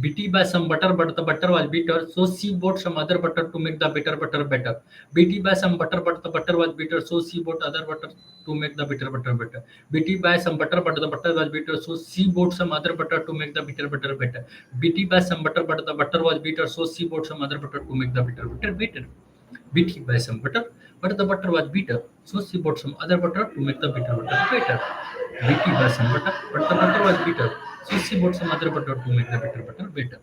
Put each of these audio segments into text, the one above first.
Beaten by some butter, but the butter was bitter, so she bought some other butter to make the bitter butter better. Beaten by some butter, but the butter was bitter, so she bought other butter to make the bitter butter better. Beaten by some butter, but the butter was bitter, so she bought some other butter to make the bitter butter better. Beaten by some butter, but the butter was bitter, so she bought some other butter to make the bitter butter better. Beaten by some butter, but the butter was bitter, so she bought some other butter to make the bitter butter better. Beaten by some butter, but the butter was bitter, so she bought some other butter to make the bitter butter better.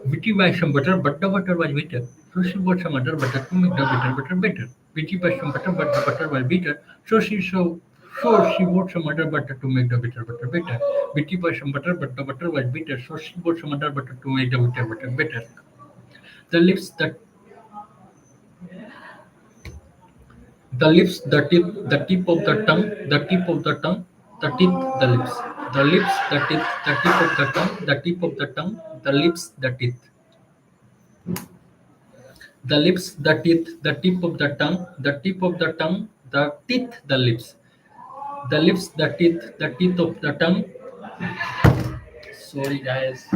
Witty buy some butter, but the butter was bitter. So she bought some other butter to make the bitter butter better. Witty buy some butter, but the butter was bitter. So she bought some other butter to make the bitter butter better. Witty buy some butter, but the butter was bitter. So she bought some other butter to make the bitter butter better. The lips, the the tip of the tongue, the tip of the tongue, the teeth, the lips. The lips, the teeth, the tip of the tongue, the tip of the tongue, the lips, the teeth. The lips, the teeth, the tip of the tongue, the tip of the tongue, the teeth, the lips. The lips, the teeth of the tongue. Sorry, guys.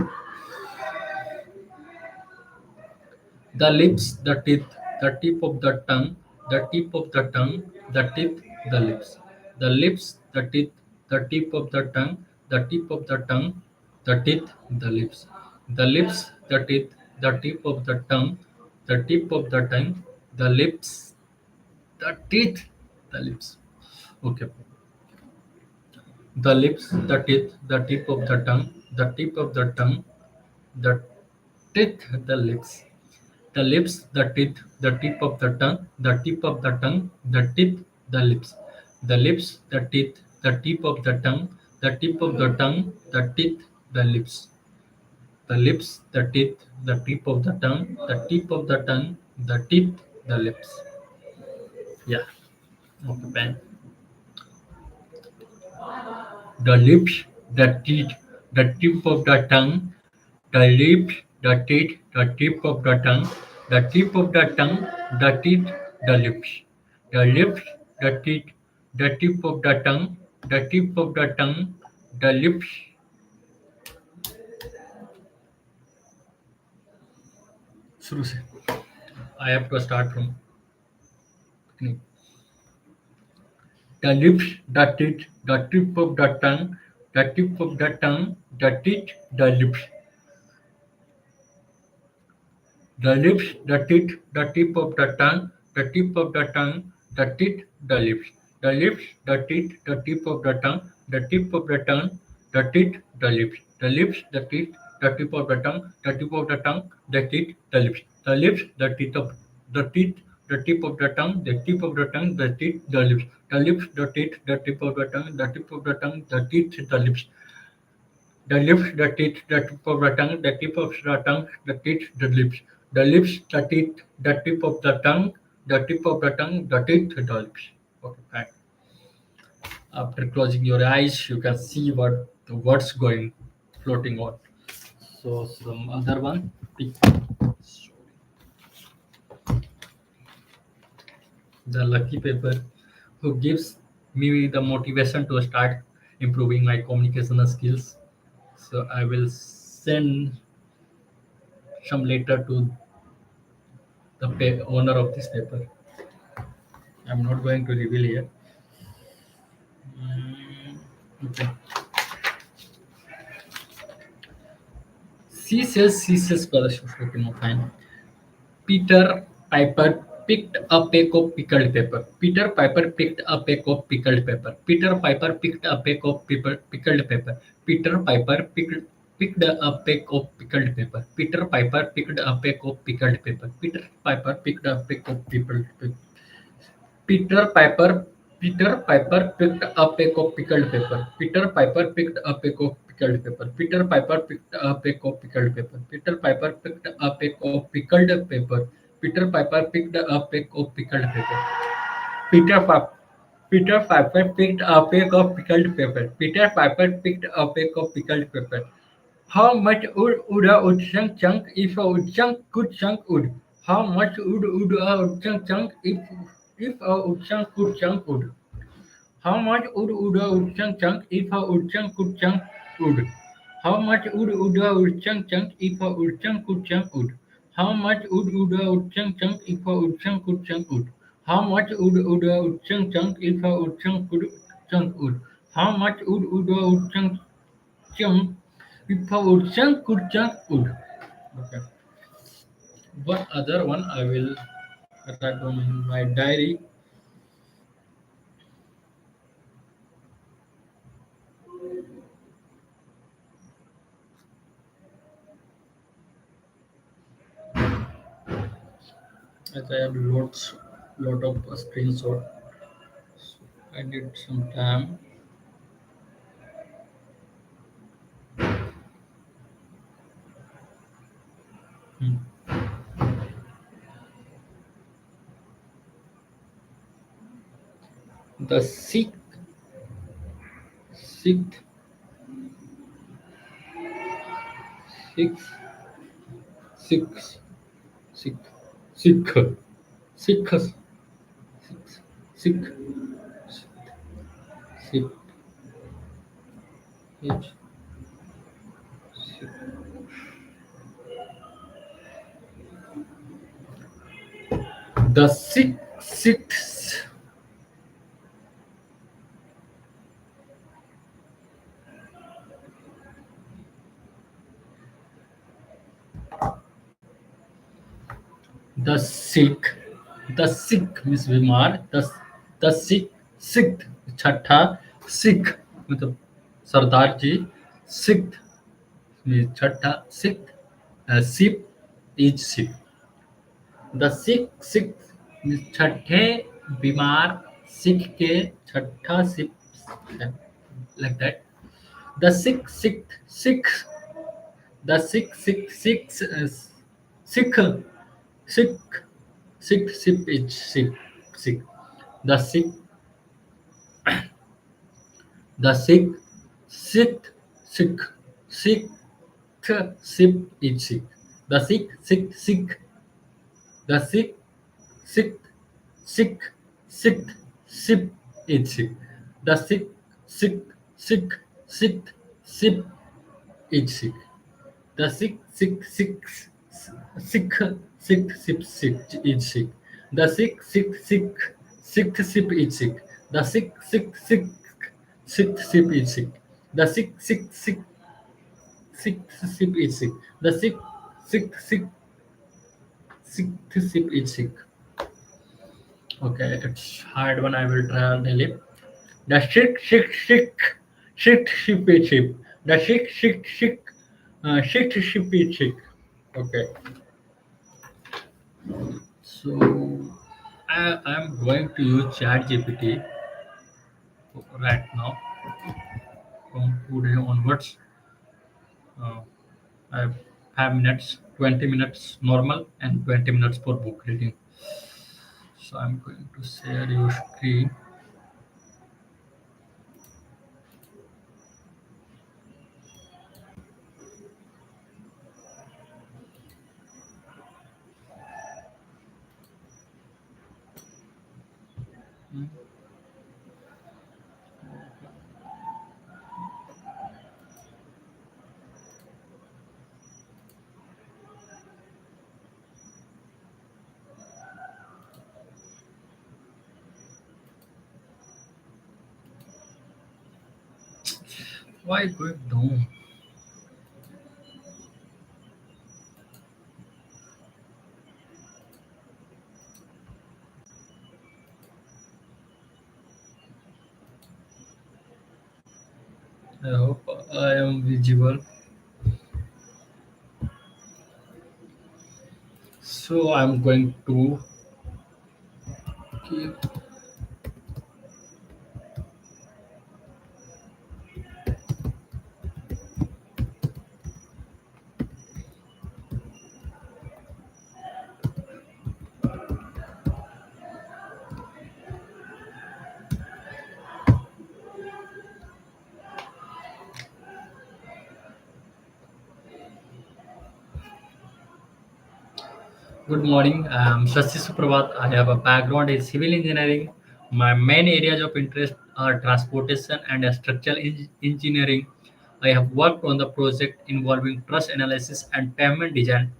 The lips, the teeth, the tip of the tongue, the tip of the tongue, the teeth, the lips. The lips, the teeth, the tip of the tongue, the tip of the tongue, the teeth, the lips. The lips, the teeth, the tip of the tongue, the tip of the tongue, the lips, the teeth, the lips. Okay. The lips, the teeth, the tip of the tongue, the tip of the tongue, the teeth, the lips. The lips, the teeth, the tip of the tongue, the tip of the tongue, the teeth, the lips. The lips, the teeth, the tip of the tongue, the tip of the tongue, the teeth, the lips. The lips, the teeth, the tip of the tongue, the tip of the tongue, the teeth, the lips. Yeah. Okay, pen. The lips, the teeth, the tip of the tongue, the lips, the teeth, the tip of the tongue, the tip of the tongue, the teeth, the lips. The lips, the teeth, the tip of the tongue, the tip of the tongue, the lips. शुरू से I have to start from beginning. The lips, the teeth, the tip of the tongue, the tip of the tongue, the teeth, the lips. The lips, the teeth, the tip of the tongue, the tip of the tongue, the teeth, the lips. The lips, the teeth, the tip of the tongue, the tip of the tongue, the teeth, the lips. The lips, the teeth, the tip of the tongue, the tip of the tongue, the teeth, the lips. The lips, the teeth of the teeth, the tip of the tongue, the tip of the tongue, the teeth, the lips. The lips, the teeth, the tip of the tongue, the tip of the tongue, the teeth, the lips. The lips, the teeth, the tip of the tongue, the tip of the tongue, the teeth, the lips. The lips, the teeth, the tip of the tongue, the tip of the tongue, the teeth, the lips. Okay, fine. After closing your eyes, you can see what the words going floating on. So some other one. The lucky paper who gives me the motivation to start improving my communication skills. So I will send some letter to the owner of this paper. I'm not going to reveal here. Okay. She says, okay, no, fine. Peter Piper picked up a of pickled pepper. Peter Piper picked up a of pickled pepper. Peter Piper picked up a of pickled pepper. Peter Piper picked up a of pickled pepper. Peter Piper picked up a of pickled pepper. Peter Piper picked up a of pickled pepper. Peter Piper Peter Piper picked up a of pickled pepper. Peter Piper picked up a of pickled pepper. Peter Piper picked up a of pickled pepper. Peter Piper picked up a of pickled pepper. Peter Piper picked up a of pickled pepper. Peter Piper Peter Piper picked up a of pickled pepper. Peter Piper picked up a of pickled pepper. How much would a woodchuck chunk if a woodchuck could chunk wood? How much would a woodchuck chunk if a woodchuck could chunk wood? How much wood would a woodchuck chunk if a woodchuck could chunk wood? How much would Uda would chunk chunk if a would chunk could chunk would? How much would Uda would chunk chunk if a would chunk could chunk would? How much would Uda would chunk chunk if a would chunk could chunk would? How much would Uda would chunk chunk if a would chunk could chunk would? Okay. One other one I will write down in my diary. As I have lot of screenshot. So I need some time. Hmm. The sixth, sixth, sixth, sixth, sixth, sixth, sixth, sixth, sixth, H, the sixth, the Sikh, the Sikh means बीमार, the sixth छठा Sikh मतलब सरदार जी sixth means छठा sixth ship is ship. The sixth means छठे बीमार सिख के छठा SIP like that. The sixth the Sikh Sikh Sikh ship is Sikh. The the Sikh Sikh ship is Sikh. The the Sikh Sikh ship is Sikh. The Sikh ship is Sikh. The Sikh ship is Sikh. The Sikh ship is Sikh. The Sikh ship is Sikh. The Sikh ship is Sikh. The Sikh ship is Sikh. Okay, it's hard one. I will try on daily. The Sikh ship is Sikh. The Sikh ship is Sikh. Okay, so I'm going to use ChatGPT right now from today onwards. Uh, I have 5 minutes, 20 minutes normal, and 20 minutes for book reading. So I'm going to share your screen. Why going down? I hope I am visible. So I'm going to keep. Good morning. I'm Shashi Suprabhat. I have a background in civil engineering. My main areas of interest are transportation and structural engineering. I have worked on the project involving trust analysis and payment design.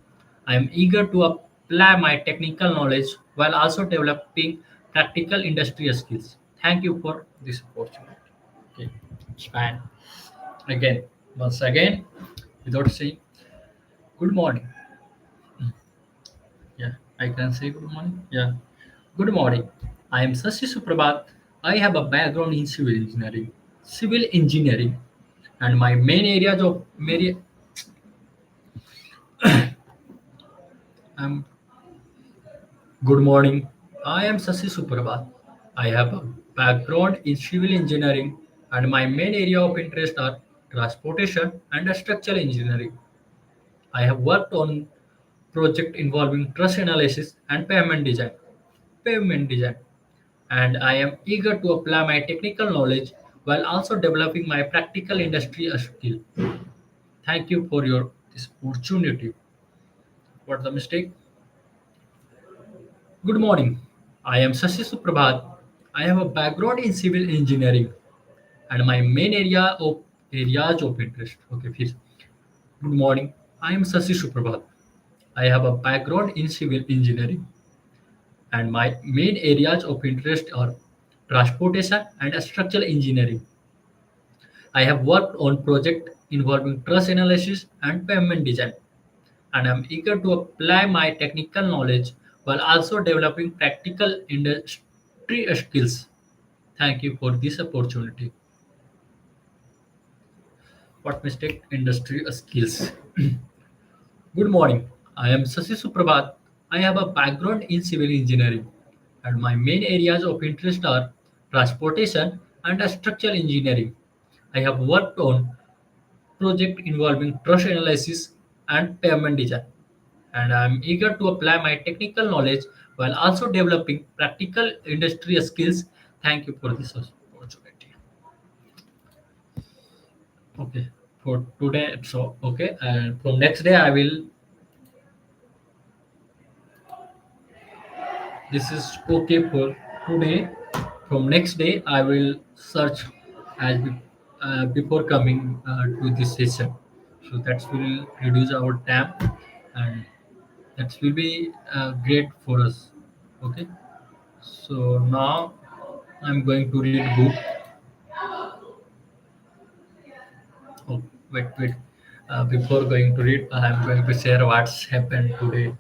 I am eager to apply my technical knowledge while also developing practical industry skills. Thank you for this opportunity. Okay, it's fine. Again, once again, without saying good morning. Yeah, I can say good morning. Yeah, good morning. I am Sashi Suprabhat. I have a background in civil engineering, and my main areas of um, good morning. I am Sashi Suprabhat. I have a background in civil engineering, and my main area of interest are transportation and structural engineering. I have worked on project involving trust analysis and payment design, and I am eager to apply my technical knowledge while also developing my practical industry skill. Thank you for your this opportunity. What the mistake? Good morning. I am Sashi Suprabhat. I have a background in civil engineering, and my main areas of interest. Okay, please. Good morning. I am Sashi Suprabhat. I have a background in civil engineering, and my main areas of interest are transportation and structural engineering. I have worked on projects involving trust analysis and payment design, and I'm eager to apply my technical knowledge while also developing practical industry skills. Thank you for this opportunity. What mistake industry skills? Good morning. I am Sasi Suprabhat. I have a background in civil engineering, and my main areas of interest are transportation and structural engineering. I have worked on project involving trust analysis and payment design, and I am eager to apply my technical knowledge while also developing practical industry skills. Thank you for this opportunity. Okay, for today, so okay, and from next day I will. This is okay for today. From next day, I will search before coming to this session. So that will reduce our time, and that will be great for us. Okay. So now I'm going to read book. Oh, wait. Before going to read, I'm going to share what's happened today.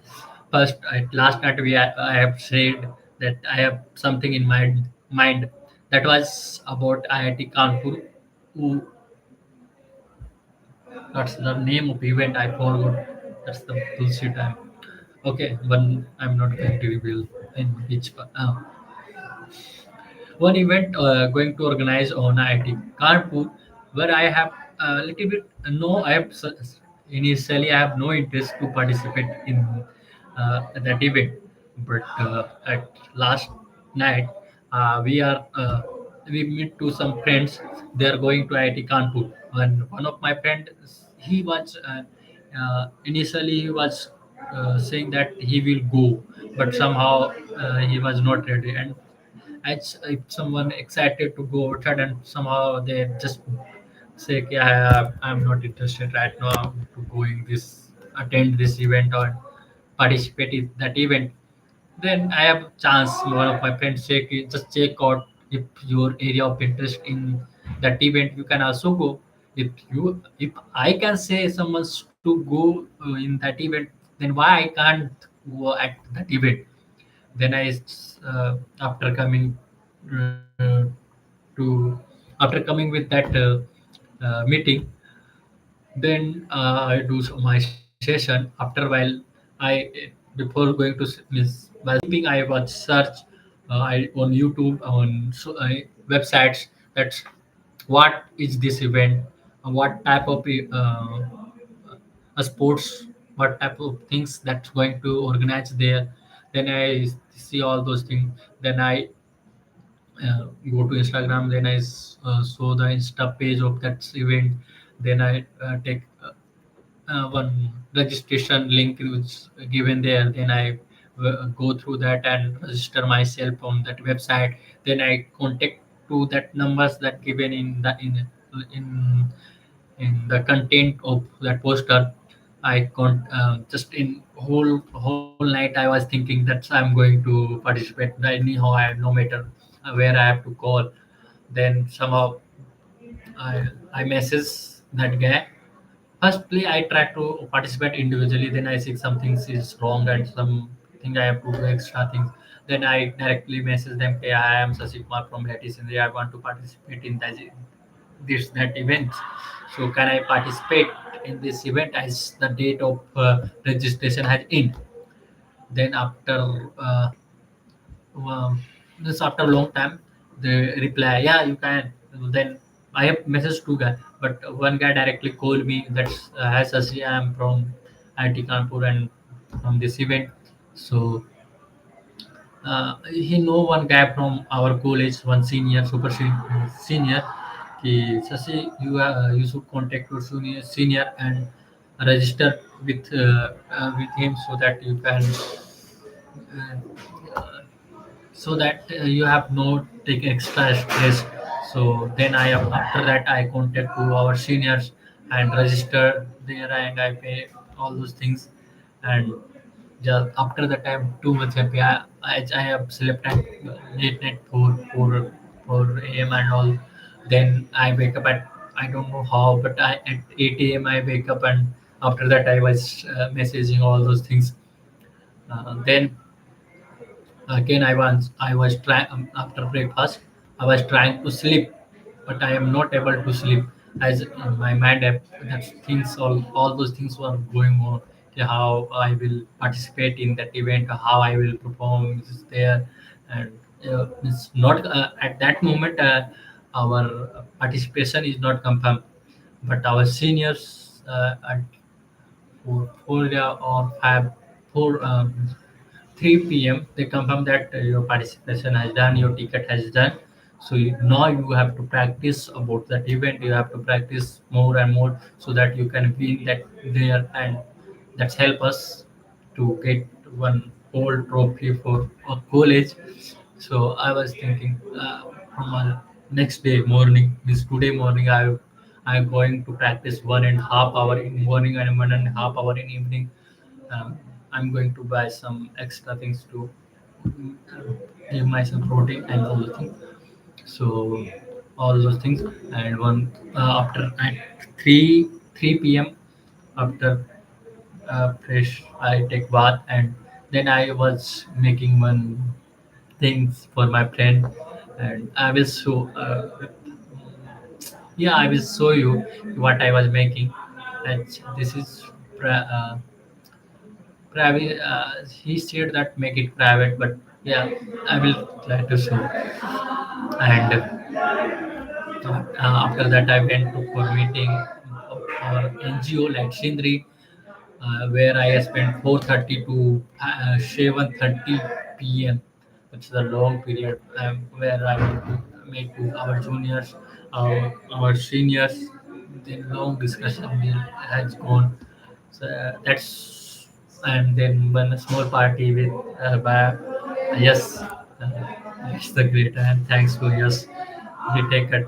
First, last night I have said that I have something in my mind that was about IIT Kanpur. Who, that's the name of event I forgot. That's the bullshit. Okay, but I'm not going to reveal in which. One event going to organize on IIT Kanpur, where I have a little bit no. Initially I have no interest to participate in that event, but at last night we meet to some friends. They are going to IIT Kanpur, and one of my friends he was initially he was saying that he will go, but somehow he was not ready and as if someone excited to go outside and somehow they just say yeah, I'm not interested right now to going this attend this event or participate in that event, then I have chance one of my friends say just check out if your area of interest in that event you can also go. If I can say someone's to go in that event, then why I can't go at that event? Then after coming uh, to after coming with that meeting, then I do my session. After while I before going to means while sleeping, I was search on YouTube on websites. That's what is this event, what type of a sports, what type of things that's going to organize there. Then I see all those things. Then I go to Instagram. Then saw the Insta page of that event. Then I take one registration link which is given there. Then I go through that and register myself on that website. Then I contact to that numbers that given in in the content of that poster. I can't just in whole night I was thinking that I'm going to participate. Anyhow, no matter where I have to call. Then somehow I message that guy. Firstly, I try to participate individually. Then I see something is wrong and something I have to do extra things. Then I directly message them. Hey, I am Sasi Kumar from Hatis India. I want to participate in this that event. So can I participate in this event as the date of registration has in? Then um, just after a long time, they reply, yeah, you can. Then I have messaged two guys, but one guy directly called me. That's Hi Sasi, I am from IT Kanpur and from this event. So he know one guy from our college, one senior, senior. Ki, Sasi, you should contact your senior and register with him so that you can uh, you have no take extra stress. So then after that I contact to our seniors and register there and I pay all those things. And just after the time 2 months happy, I have slept at late night 4 a.m. and all. Then I wake up at I don't know how, but at 8 a.m. I wake up, and after that I was messaging all those things. Then again, I was trying after breakfast. I was trying to sleep, but I am not able to sleep as in my mind that things all those things were going on. Okay, how I will participate in that event, how I will perform is there, and it's not at that moment. Our participation is not confirmed, but our seniors at 4 or 5 4 3 p.m. they confirm that your participation has done, your ticket has done. So now you have to practice about that event. You have to practice more and more so that you can win that there, and that's help us to get one whole trophy for a college. So I was thinking from next day morning, this today morning, I'm going to practice 1.5 hour in morning and 1.5 hour in evening. um, I'm going to buy some extra things to give myself protein and all the things. So all those things, and one after at 3 p.m. after fresh, I take bath, and then I was making one things for my friend, and I will show. Yeah, I will show you what I was making. And this is private. He said that make it private, but yeah, I will try to show. And after that, I went to for meeting for NGO like Sindri, where I spent 4:30 to 7:30 p.m. It's a long period where I met to our juniors, our seniors. The long discussion has gone. So that's and then one small party with by yes, that's the great and thanks to yes. He take us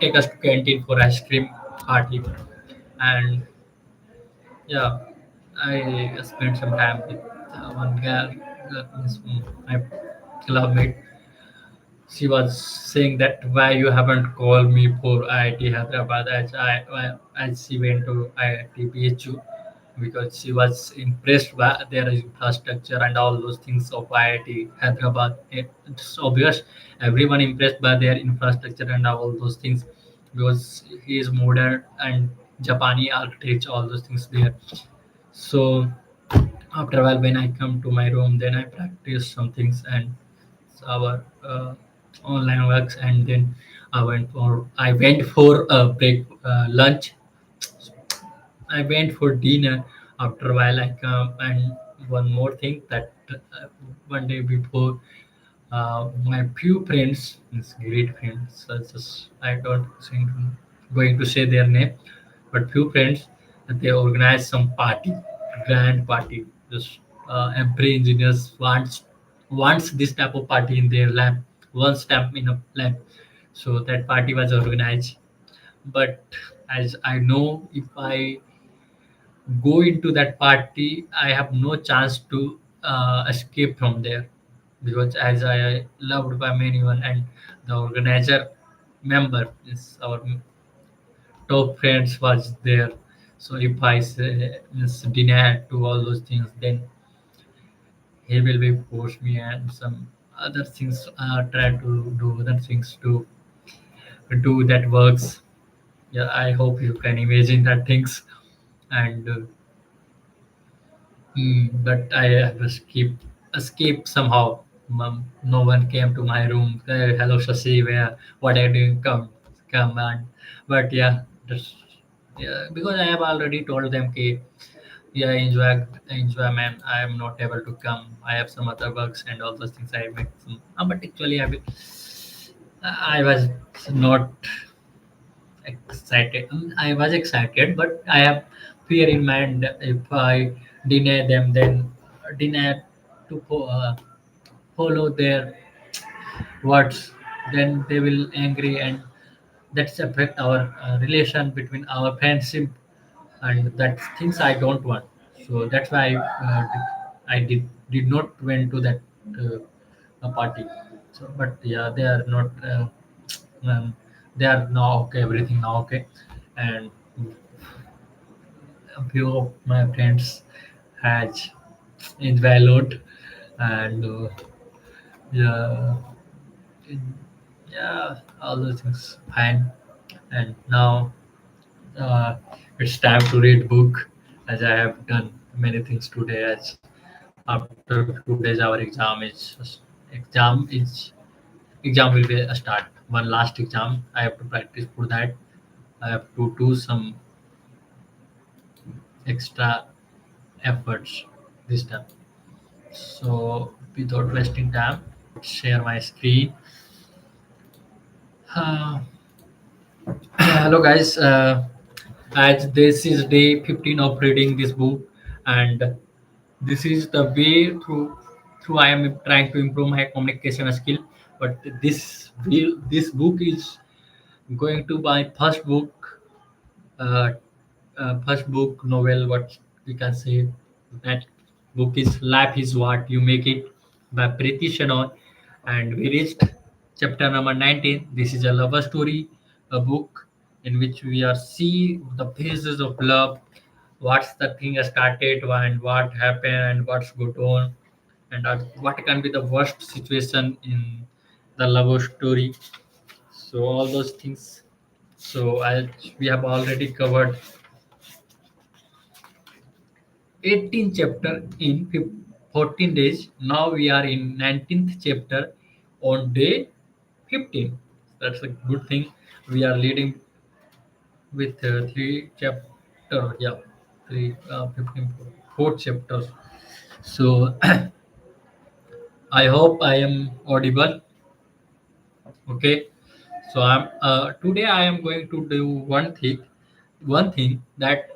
take us to canteen for ice cream party, and yeah, I spent some time with one girl, means my clubmate. She was saying that why you haven't called me for IIT Hyderabad as she went to IIT BHU, because she was impressed by their infrastructure and all those things of IIT Hyderabad. It's obvious everyone impressed by their infrastructure and all those things, because he is modern and Japani architecture, all those things there. So after a while, when I come to my room, then I practice some things and our online works, and then I went for a break lunch. I went for dinner. After a while, I come, and one more thing that one day before, my few friends, means great friends, I don't think going to say their name, but few friends, they organized some party, grand party. Just every engineers wants this type of party in their lab, one step in a lab. So that party was organized. But as I know, if I go into that party, I have no chance to escape from there, because as I loved by many one, and the organizer member is our top friends was there. So if I say, deny to all those things, then he will be force me and some other things. Try to do other things to do that works. Yeah, I hope you can imagine that things. And but I have escaped somehow. No one came to my room. Hello, Shashi, where? What are you doing? Come on. But yeah, yeah, because I have already told them, okay, yeah, enjoy, man. I am not able to come. I have some other works and all those things. I make some, but actually, I was not excited. I was excited, but I have fear in mind. If I deny them, then deny to follow their words, then they will angry, and that's affect our relation between our friendship, and that's things I don't want. So that's why I did not went to that party. So, but yeah, they are not. Um, they are now okay. Everything now okay, and a few of my friends has invalid, and yeah, in- yeah, all those things fine. And now uh, it's time to read book, as I have done many things today. As after 2 days, our exam will be a start. One last exam. I have to practice for that. I have to do some extra efforts this time. So without wasting time, share my screen. Uh, hello guys. As this is day 15 of reading this book, and this is the way through I am trying to improve my communication skill. But this book is going to my uh, first book novel, what we can say. That book is Life is What You Make It by Preeti Shannon, and we reached chapter number 19. This is a love story, a book in which we are see the phases of love, what's the thing started and what happened and what's good on, and what can be the worst situation in the love story. So all those things. So we have already covered 18th chapter in 14 days. Now we are in 19th chapter on day 15. That's a good thing. We are leading with three chapter. Yeah, three 15 fourth chapters. So I hope I am audible. Okay. So I'm today I am going to do one thing that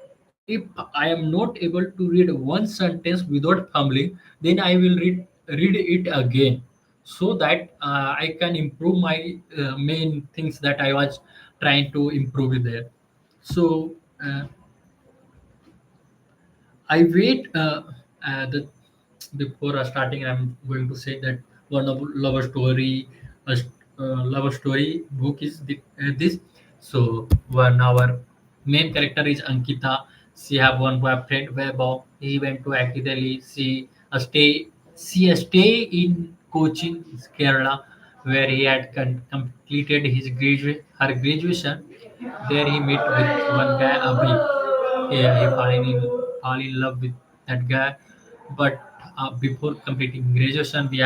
if I am not able to read one sentence without fumbling, then I will read it again, so that I can improve my main things that I was trying to improve it there. So I wait. The before starting, I'm going to say that one of love story, love story book is this. So one our main character is Ankita. She have one boyfriend Vaibhav. He went to IT Delhi. She stay in Cochin, Kerala, where he had completed her graduation. There he met with one guy Abhi. Yeah, he fall in love with that guy. But before completing graduation, we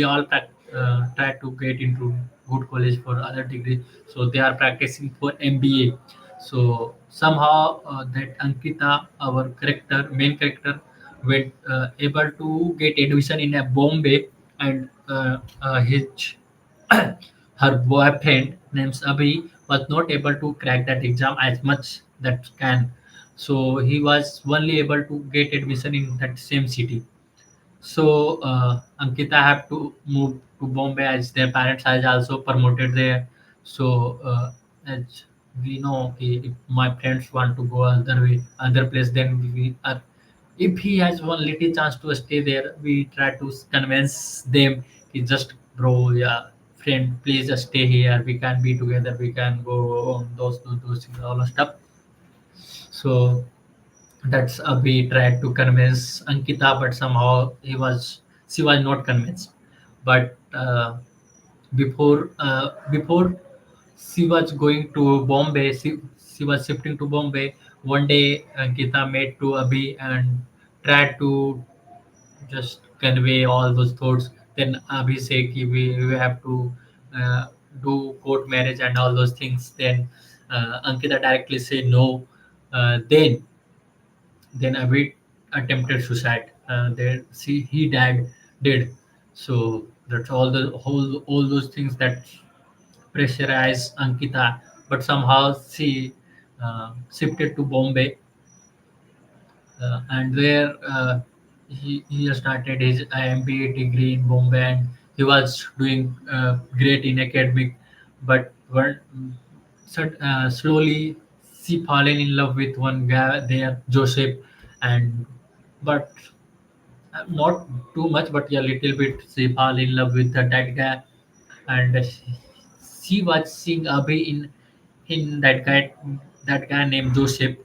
all try to get into good college for other degree. So they are practicing for MBA. So somehow that Ankita, our main character, were able to get admission in a Bombay, and his her boyfriend named Abhi was not able to crack that exam as much that can. So he was only able to get admission in that same city. So Ankita have to move to Bombay, as their parents has also promoted there. So as we know, okay, if my friends want to go other way, other place, then we are, if he has one little chance to stay there, we try to convince them. He just, bro, yeah, friend, please just stay here, we can be together, we can go on those things, all the stuff. So that's we tried to convince Ankita, but somehow she was not convinced. But before she was going to Bombay, she was shifting to Bombay. One day, Ankita met to Abhi and tried to just convey all those thoughts. Then Abhi said, ki we have to uh, do court marriage and all those things. Then Ankita directly said no. Then Abhi attempted suicide. Then see he died dead. So that's all those things that pressurize Ankita, but somehow she shifted to Bombay, and there he started his MBA degree in Bombay, and he was doing great in academic. But slowly she fallen in love with one guy there, Joseph, and but not too much, but a little bit. She fall in love with that guy, and she was seeing Abhi in that guy named Joseph.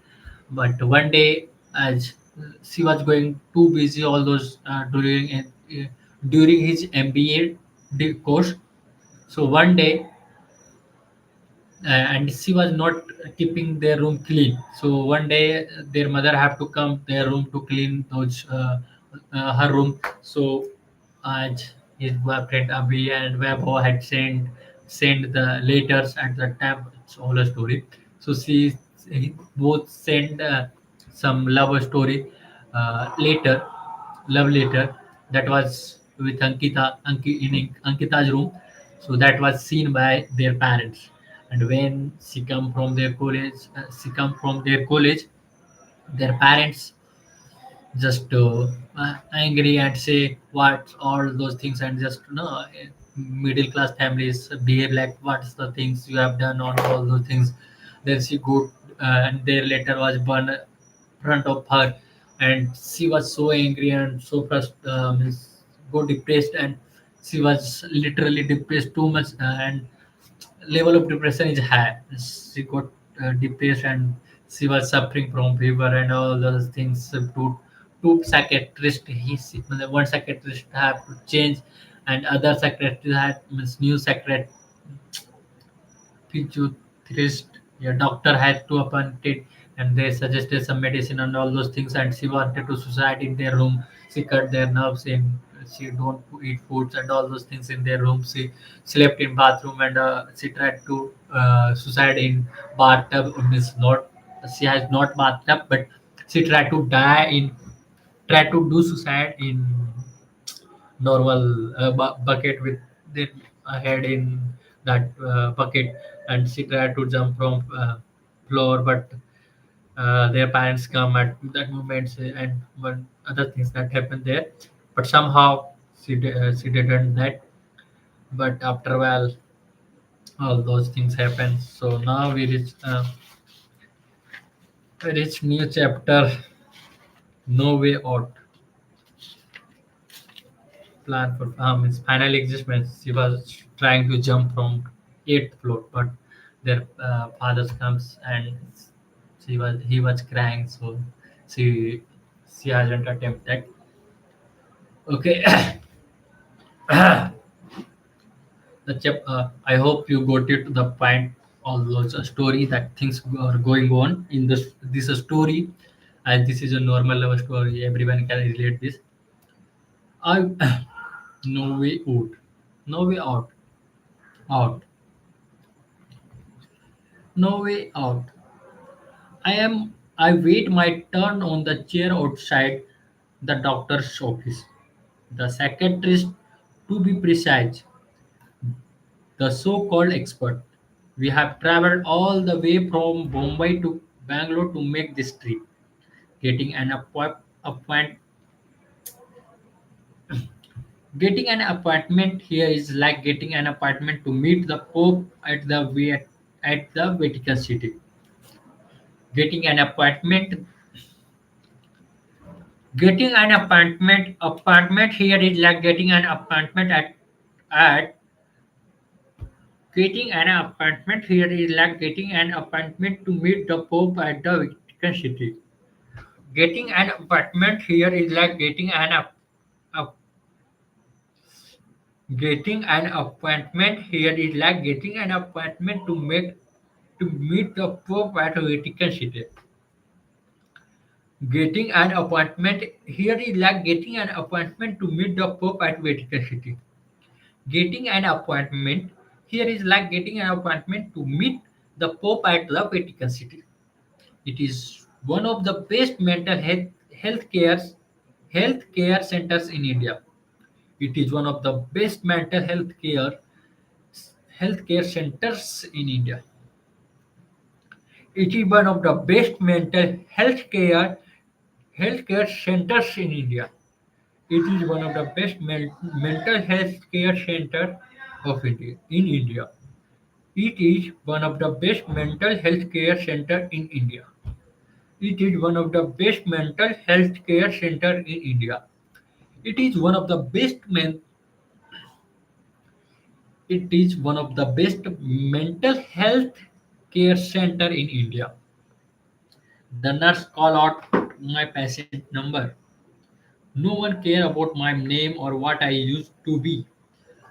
But one day, as she was going too busy, all those during his MBA course. So one day, and she was not keeping their room clean. So one day, their mother have to come their room to clean those her room. So as his boyfriend Abhi and Vaibhav had sent the letters at the time. It's all a story. So he both sent some love story later, love letter that was with in Ankita's room. So that was seen by their parents. And when she come from their college, their parents just angry and say what all those things, and just middle class families behave like what's the things you have done on all those things. Then she go and their letter was burned front of her, and she was so angry and so go depressed, and she was literally depressed too much, and level of depression is high. She got depressed, and she was suffering from fever and all those things. So two psychiatrists, one psychiatrist have to change, and other psychiatrist had means new psychiatrist, physiotherapist, yeah, doctor had to appoint it, and they suggested some medicine and all those things. And she wanted to suicide in their room. She cut their nerves in. She don't eat foods and all those things in their room. She slept in bathroom, and she tried to suicide in bathtub. Means not she has not bathtub, but she tried to die in try to do suicide in normal bucket with their head in that bucket, and she tried to jump from floor, but their parents come at that moment, and one other things that happened there, but somehow she didn't that. But after a while, all those things happen. So now we reach new chapter, no way out. Plan for its final existence. She was trying to jump from eighth floor, but their father comes, and he was crying, so she she hasn't attempted. Okay, I hope you got it to the point. All those story that things are going on in this story, and this is a normal love story. Everyone can relate this. I no way out, no way out, out. No way out. I wait my turn on the chair outside the doctor's office. The psychiatrist, to be precise, the so-called expert. We have traveled all the way from Bombay to Bangalore to make this trip. Getting an appointment Getting an appointment here is like getting an appointment to meet the Pope at the at the Vatican City. Getting an appointment. Appointment here is like at getting an appointment here is like getting an appointment to meet the Pope at the Vatican City. Getting an appointment here is like a getting an appointment here is like getting an appointment to meet the Pope at Vatican City. Getting an appointment here is like getting an appointment to meet the Pope at Vatican City. Getting an appointment here is like getting an appointment to meet the Pope at the Vatican City. It is one of the best healthcare centers in India. It is one of the best mental healthcare centers in India. It is one of the best healthcare centers in India. It is one of the best mental health care center of India in India. It is one of the best mental health care center in India. It is one of the best mental health care center in India. It is one of the it is one of the best mental health care center in India. The nurse call out my patient number. No one care about my name or what I used to be.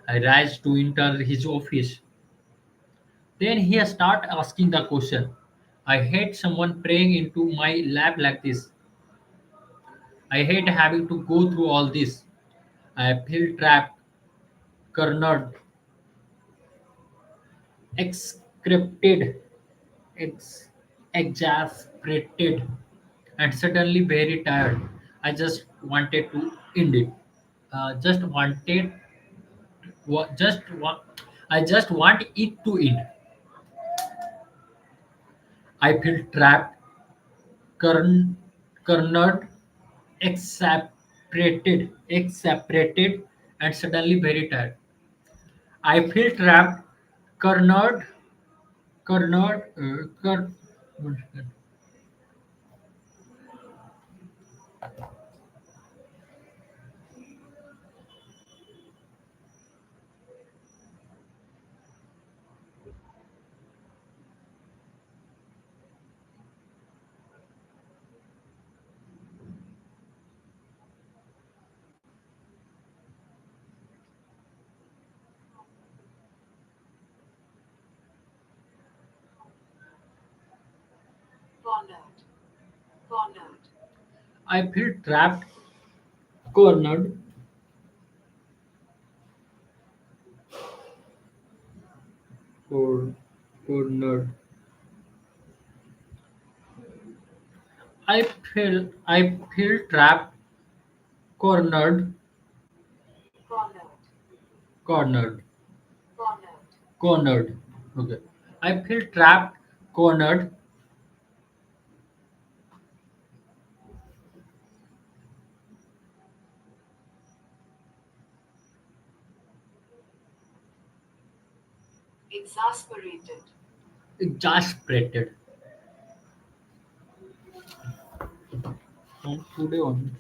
I rise to enter his office. Then he start asking the question. I hate someone praying into my lap like this. I hate having to go through all this. I feel trapped, cornered, excreted, ex- exasperated, and suddenly very tired. I just wanted to end it. Just wanted, wa- just wa- I just want it to end. I feel trapped, corn- cornered, exasperated, and suddenly very tired. I feel trapped, cornered, cornered, cornered, cornered, I feel trapped, cornered, cornered. I feel trapped, cornered, cornered, cornered, cornered. cornered. Okay. I feel trapped, cornered. Exasperated, Exasperated. From today on.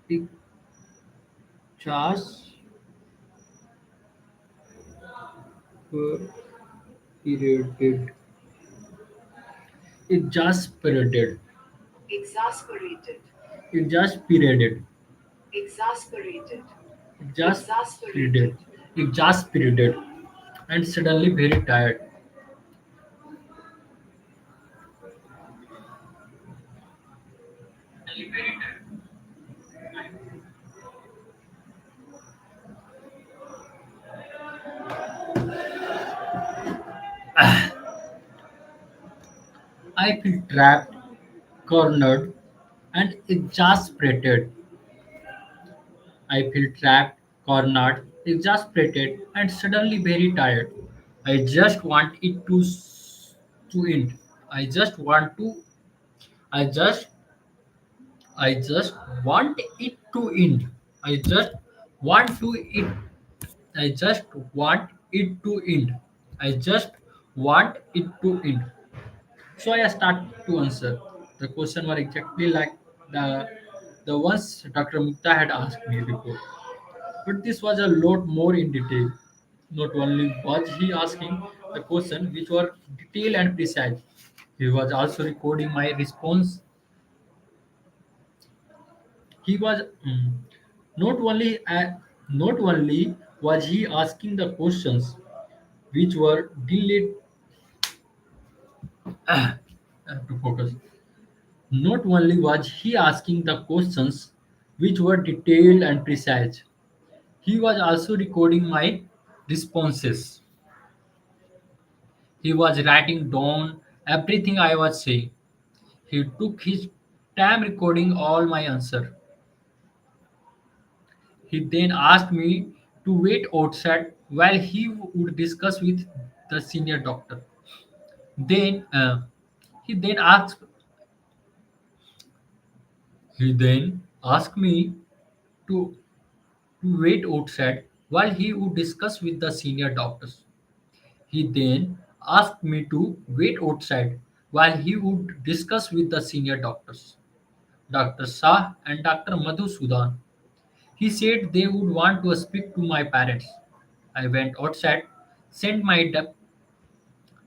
Exasperated. Exasperated. exasperated, Exasperated. exasperated, Exasperated. exasperated. Exasperated. And suddenly very tired. I feel trapped, cornered, and exasperated. I feel trapped, cornered, exasperated, and suddenly very tired. I just want it to end. I just want to. I just. I just want it to end. I just Want to it. I just want it to end. I just want it to end. So I start to answer. The question were exactly like the ones Dr. Mukta had asked me before. But this was a lot more in detail. Not only was he asking the question which were detailed and precise, he was also recording my response. He was not only not only was he asking the questions which were delayed to focus. Not only was he asking the questions which were detailed and precise, he was also recording my responses. He was writing down everything I was saying. He took his time recording all my answer. He then asked me to wait outside while he would discuss with the senior doctor. Then he then asked he then asked me to wait outside while he would discuss with the senior doctors. He then asked me to wait outside while he would discuss with the senior doctors, Dr. Shah and Dr. Madhusudan. He said they would want to speak to my parents. I went outside, sent my de-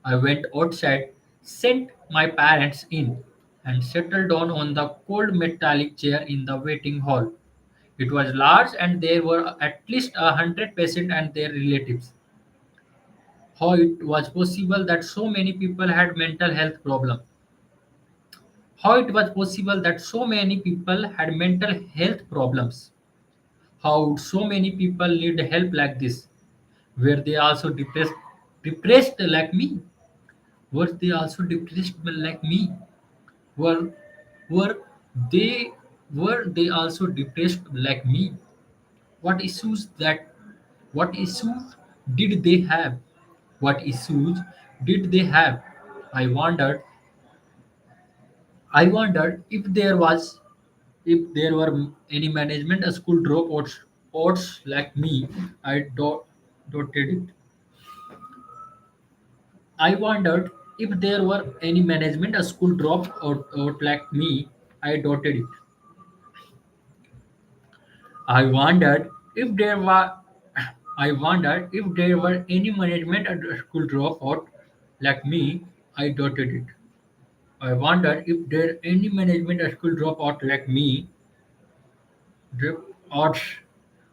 I went outside, sent my parents in, and settled down on the cold metallic chair in the waiting hall. It was large, and there were at least 100 patients and their relatives. How it was possible that so many people had mental health problems? How it was possible that so many people had mental health problems? How would so many people need help like this? Were they also depressed like me? Were they also depressed like me? Were were they were they also depressed like me? What issues that what issues did they have? What issues did they have? I wondered I wondered if there were any management school dropouts like me. Dotted it. I wondered if there were any management school dropout like me. I dotted it. I wondered if there were I wondered if there were any management at school dropout like me. I dotted it. I wondered if there any management at school dropout like me. Dropouts.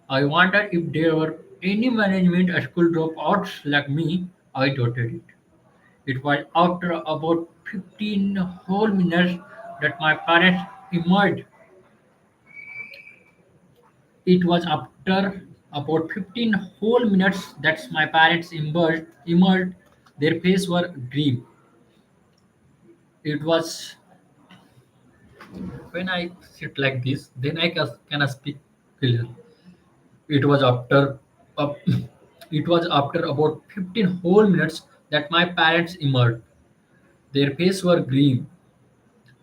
I wondered if there were any management at school dropouts like me. I dotted it. It was after about 15 whole minutes that my parents emerged. It was after about 15 whole minutes that my parents emerged. Their faces were grim. It was when I sit like this, then I can speak clearly. It was after up it was after about 15 whole minutes that my parents emerged. Their faces were grim.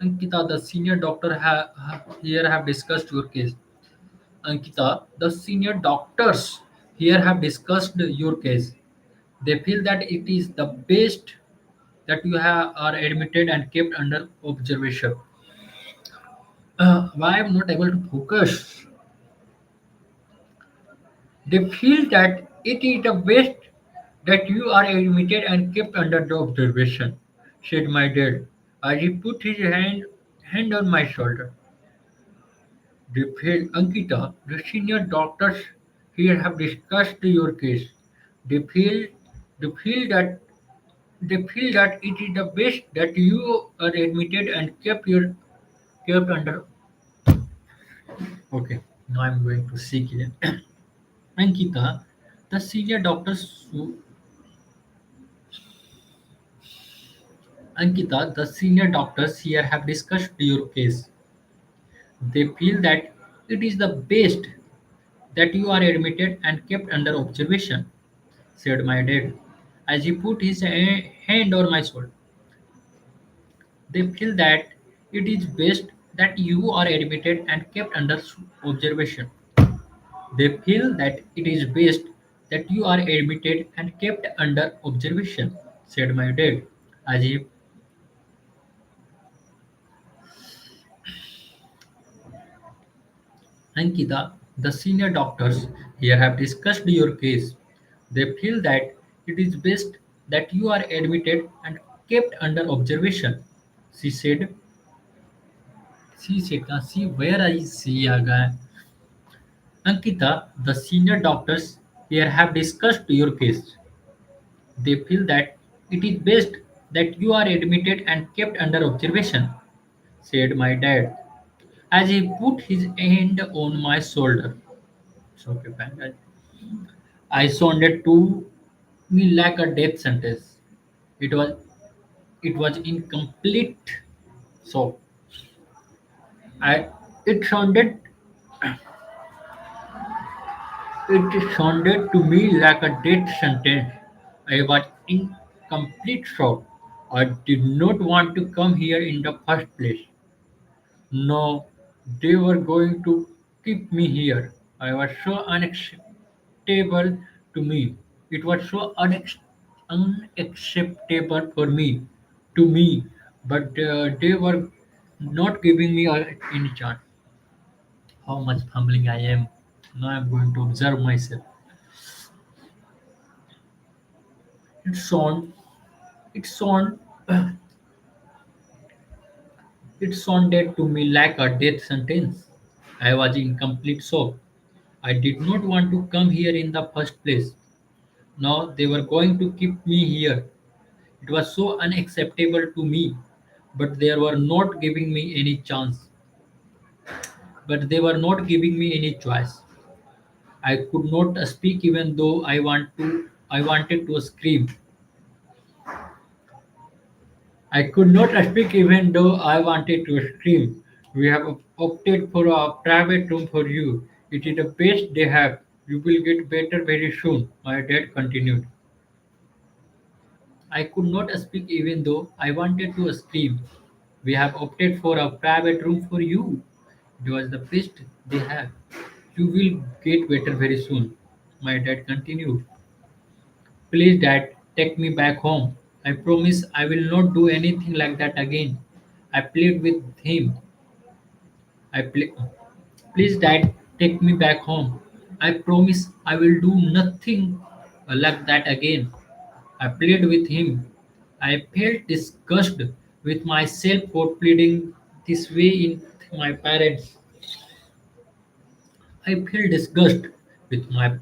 Ankita, the senior doctor here have discussed your case. Ankita, the senior doctors here have discussed your case. They feel that it is the best that you are admitted and kept under observation. Why I'm not able to focus? They feel that it is the best that you are admitted and kept under the observation, said my dad as he put his hand on my shoulder. They feel, Ankita, the senior doctors here have discussed your case. They feel, they feel that they feel that it is the best that you are admitted and kept under. Okay, now I'm going to seek it. Ankita, the senior doctors. Ankita, the senior doctors here have discussed your case. They feel that it is the best that you are admitted and kept under observation, said my dad as he put his hand on my shoulder. They feel that it is best that you are admitted and kept under observation. They feel that it is best that you are admitted and kept under observation, said my dad, as if Ankita, the senior doctors here have discussed your case. They feel that it is best that you are admitted and kept under observation. She said, see where I see a guy. Ankita, the senior doctors here have discussed your case. They feel that it is best that you are admitted and kept under observation, said my dad, as he put his hand on my shoulder. It's okay, fine. I sounded to me like a death sentence. It was it was incomplete. So I it sounded it sounded to me like a death sentence. I was in complete shock. I did not want to come here in the first place. No, they were going to keep me here. I was so unacceptable to me. It was so unacceptable for me, to me, but they were not giving me any chance. How much humbling I am. Now I'm going to observe myself. It sound, it sound, it sounded to me like a death sentence. I was in complete shock. I did not want to come here in the first place. Now they were going to keep me here. It was so unacceptable to me, but they were not giving me any chance. But they were not giving me any choice. I could not speak even though I wanted to scream. I could not speak even though I wanted to scream. We have opted for a private room for you. It is the best they have. You will get better very soon, my dad continued. I could not speak even though I wanted to scream. We have opted for a private room for you. It was the best they have. You will get better very soon. My dad continued. Please, dad, take me back home. I promise I will not do anything like that again. I plead with him. I ple- Please, dad, take me back home. I promise I will do nothing like that again. I pleaded with him. I felt disgusted with myself for pleading this way in my parents. I felt disgust with my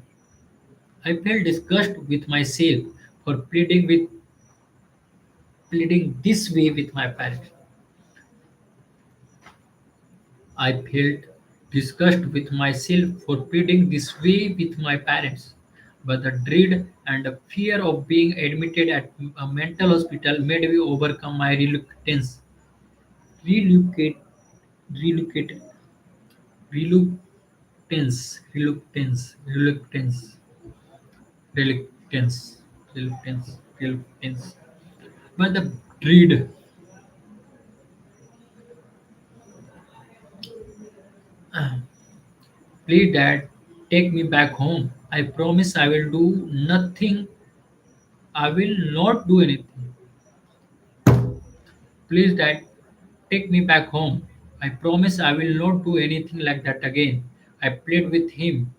I felt disgust with myself for pleading this way with my parents. I felt disgust with myself for pleading this way with my parents. But the dread and the fear of being admitted at a mental hospital made me overcome my reluctance. Relocate, relocate, reluctance, reluctance, reluctance. But the dread, please, dad, take me back home. I promise I will do nothing. I will not do anything. Please, dad, take me back home. I promise I will not do anything like that again. I plead with him.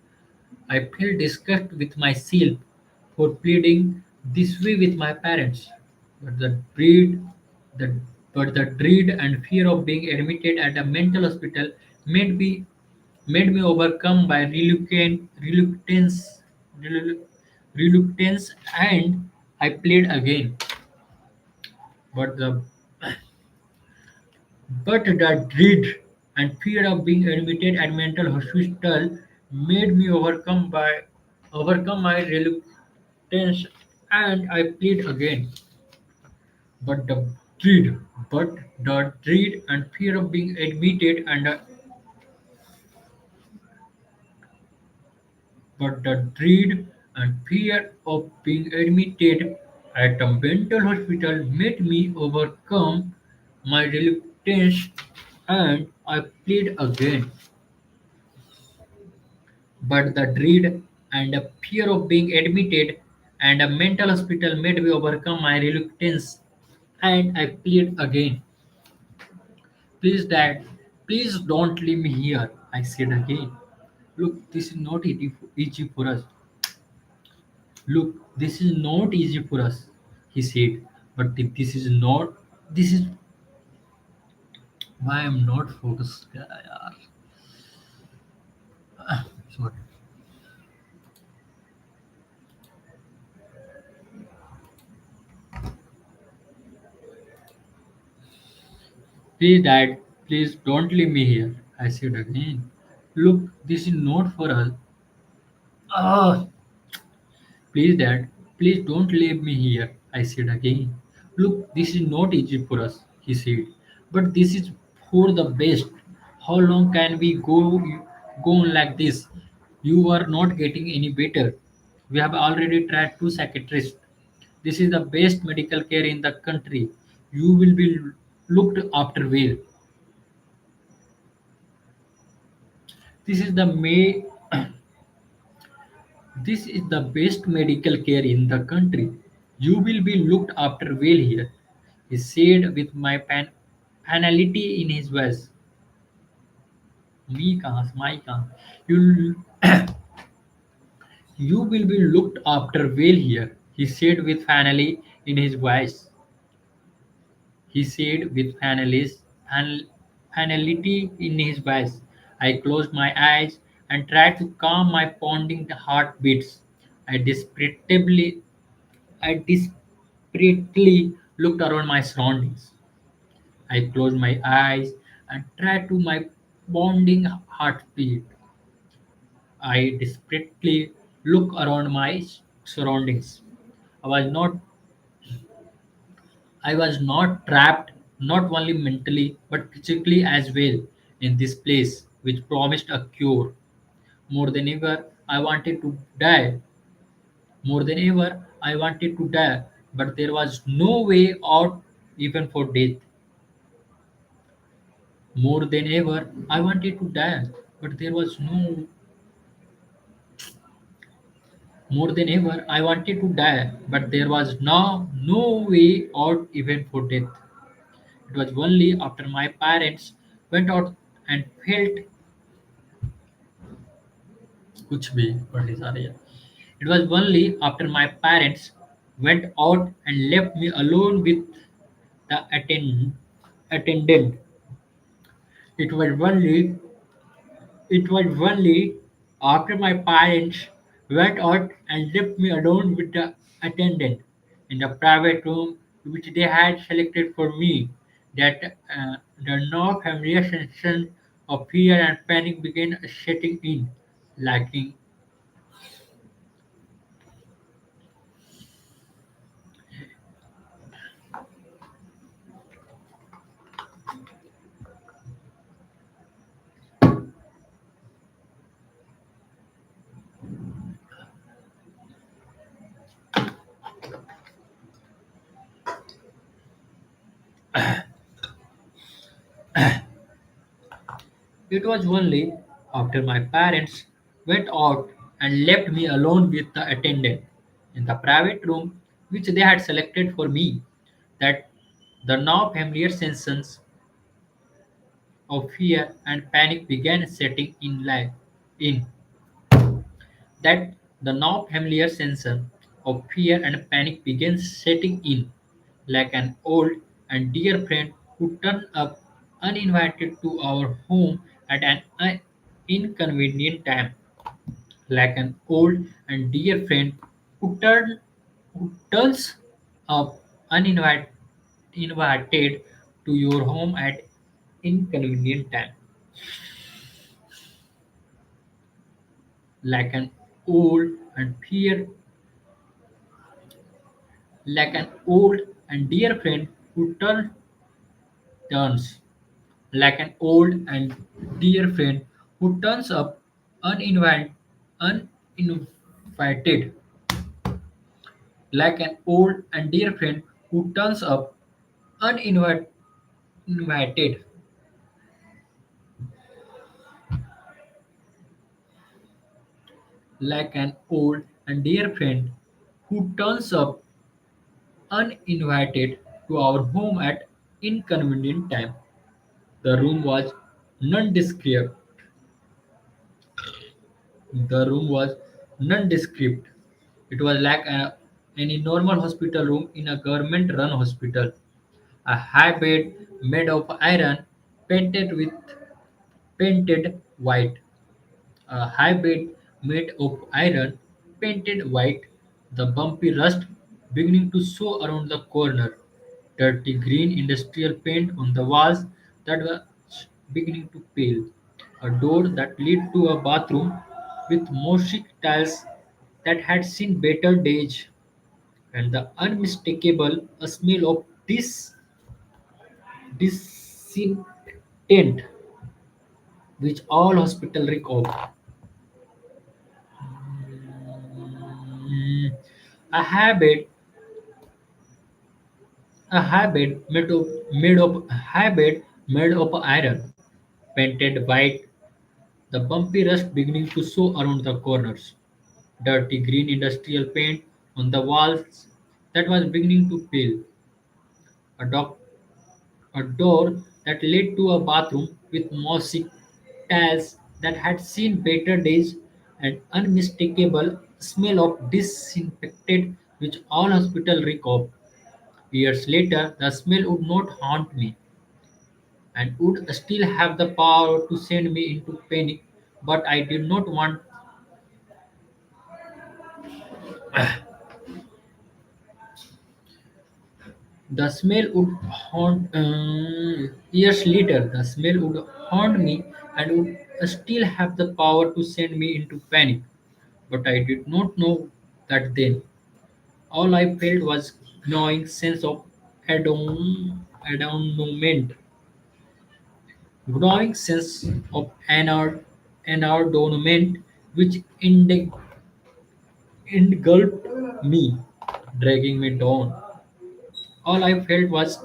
I feel disgust with myself for pleading this way with my parents. But the, the dread and fear of being admitted at a mental hospital made me made me overcome by relu- reluctance, and I plead again. But the dread and fear of being admitted at mental hospital made me overcome my reluctance, and I plead again. But the dread and fear of being admitted and but the dread and fear of being admitted at a mental hospital made me overcome my reluctance, and I plead again. but the dread and the fear of being admitted and a mental hospital made me overcome my reluctance. And I plead again, please, Dad, please don't leave me here. I said again, look, this is not easy for us. Look, this is not easy for us, he said. But this is not, this is why I'm not focused. यार. Sorry. Please, Dad, please don't leave me here. I said again. Look, this is not for us. Ah, please, Dad, please don't leave me here. I said again. Look, this is not easy for us, he said. But this is for the best. How long can we go on like this? You are not getting any better. We have already tried two psychiatrists. This is the best medical care in the country. You will be looked after well. This is the may This is the best medical care in the country. You will be looked after well here, he said with my finality in his voice. Me कहाँ my कहाँ? You you will be looked after well here, he said with finally in his voice. He said with finality in his voice. I closed my eyes and tried to calm my pounding heartbeats. I desperately I desperately looked around my surroundings. I closed my eyes and tried to my pounding heartbeat. I desperately looked around my surroundings. I was not I was not trapped, not only mentally but physically as well, in this place which promised a cure. More than ever, I wanted to die. More than ever, I wanted to die, but there was no way out even for death. More than ever, I wanted to die, but there was no. More than ever, I wanted to die, but there was no way out even for death. It was only after my parents went out and felt कुछ भी पढ़ने जा रही है. It was only after my parents went out and left me alone with the attendant. It was only it was only after my parents went out and left me alone with the attendant in the private room which they had selected for me that the now familiar sensation of fear and panic began setting in, lacking. It was only after my parents went out and left me alone with the attendant in the private room which they had selected for me that the now familiar sensations of fear and panic began setting in in that the now familiar sensation of fear and panic began setting in like an old and dear friend who turned up uninvited to our home at an inconvenient time, like an old and dear friend who turns up uninvited invited to your home at inconvenient time, like an old and fear like an old and dear friend who turns like an old and dear friend who turns up uninvited, like an old and dear friend who turns up uninvited, like an old and dear friend who turns up uninvited to our home at inconvenient time. The room was nondescript. The room was nondescript. It was like any normal hospital room in a government-run hospital. A high bed made of iron, painted white. A high bed made of iron, painted white. The bumpy rust beginning to show around the corner. Dirty green industrial paint on the walls that was beginning to pale. A door that led to a bathroom with mosaic tiles that had seen better days, and the unmistakable smell of disinfectant which all hospital reek of. Mm, a habit, a habit made of iron, painted white, the bumpy rust beginning to show around the corners. Dirty green industrial paint on the walls that was beginning to peel. A, doc, a door that led to a bathroom with mossy tiles that had seen better days, and unmistakable smell of disinfected which all hospital reek of. Years later, the smell would not haunt me and would still have the power to send me into panic, but I did not want. The smell would haunt years later. The smell would haunt me and would still have the power to send me into panic. But I did not know that then. All I felt was gnawing sense of abandonment, gnawing sense of abandonment which engulfed me, dragging me down. All I felt was.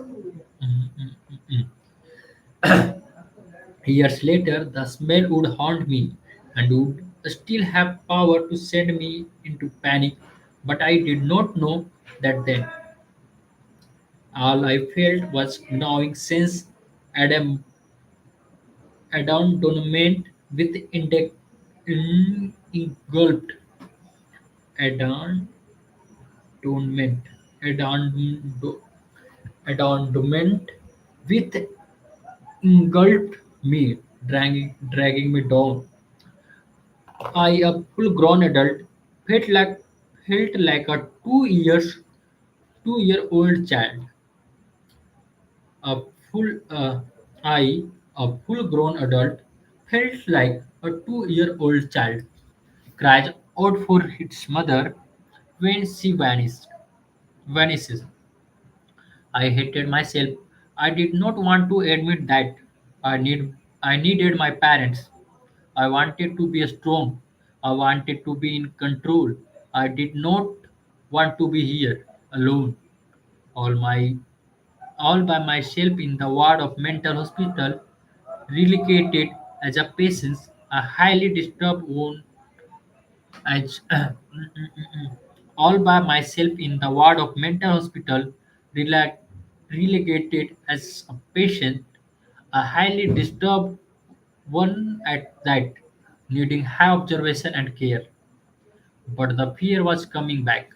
Years later, the smell would haunt me and would still have power to send me into panic, but I did not know that then. All I felt was gnawing sense, Adam, abandonment with engulfed, abandonment, abandon- abandonment with engulfed me, dragging me down. I, a full-grown adult, felt like a 2-year old child. A full I, a full-grown adult, felt like a 2-year-old child. Cries out for its mother when she vanishes. I hated myself. I did not want to admit that. I needed my parents. I wanted to be strong. I wanted to be in control. I did not want to be here alone, all my all by myself in the ward of mental hospital, relocated as a patient, a highly disturbed one, as all by myself in the ward of mental hospital, rela- relegated as a patient, a highly disturbed one at that, needing high observation and care. But the fear was coming back.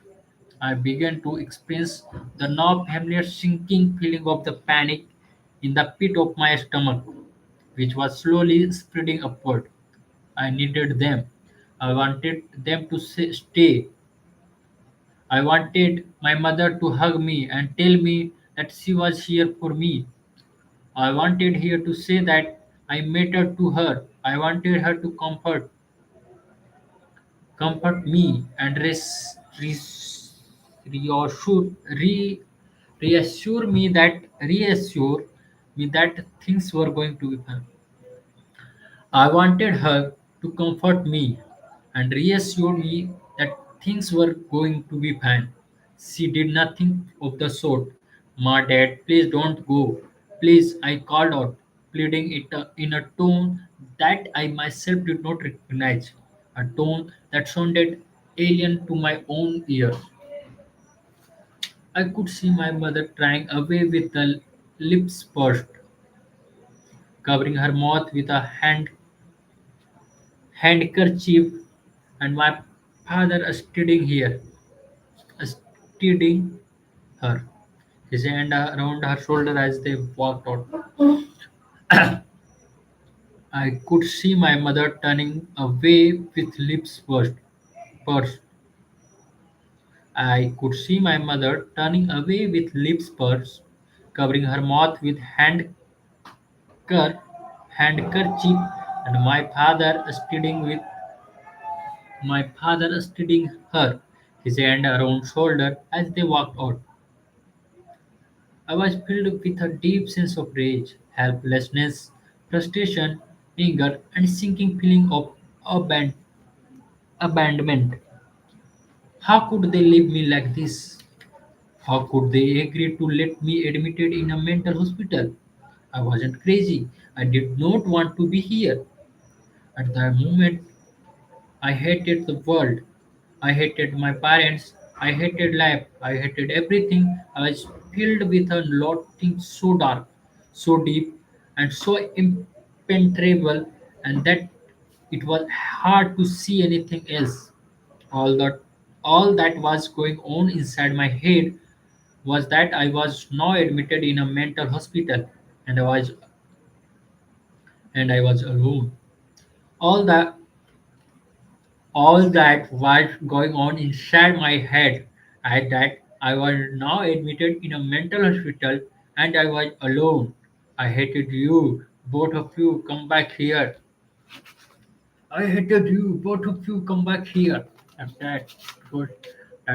I began to experience the now familiar sinking feeling of the panic in the pit of my stomach, which was slowly spreading upward. I needed them. I wanted them to stay. I wanted my mother to hug me and tell me that she was here for me. I wanted her to say that I mattered to her. I wanted her to comfort me and reassure, re, reassure me that things were going to be fine. I wanted her to comfort me and reassure me that things were going to be fine. She did nothing of the sort. Ma, Dad, please don't go. Please, I called out, pleading it in a tone that I myself did not recognize. a tone that sounded alien to my own ears. I could see my mother trying away with the lips pursed, covering her mouth with a handkerchief, and my father steadying her, his hand around her shoulder as they walked out. I could see my mother turning away with pursed. I could see my mother turning away with lips pursed, covering her mouth with handkerchief, and my father steadying her, his hand around shoulder as they walked out. I was filled with a deep sense of rage, helplessness, frustration, anger, and sinking feeling of aban- abandonment. How could they leave me like this? How could they agree to let me admitted in a mental hospital? I wasn't crazy. I did not want to be here. At that moment, I hated the world. I hated my parents. I hated life. I hated everything. I was filled with a loathing so dark, so deep, and so impenetrable, and that it was hard to see anything else. All that, all that was going on inside my head was that I was now admitted in a mental hospital, and I was alone. All that all that was going on inside my head at that I was now admitted in a mental hospital and I was alone. I hated you, both of you come back here. I hated you, both of you come back here. And that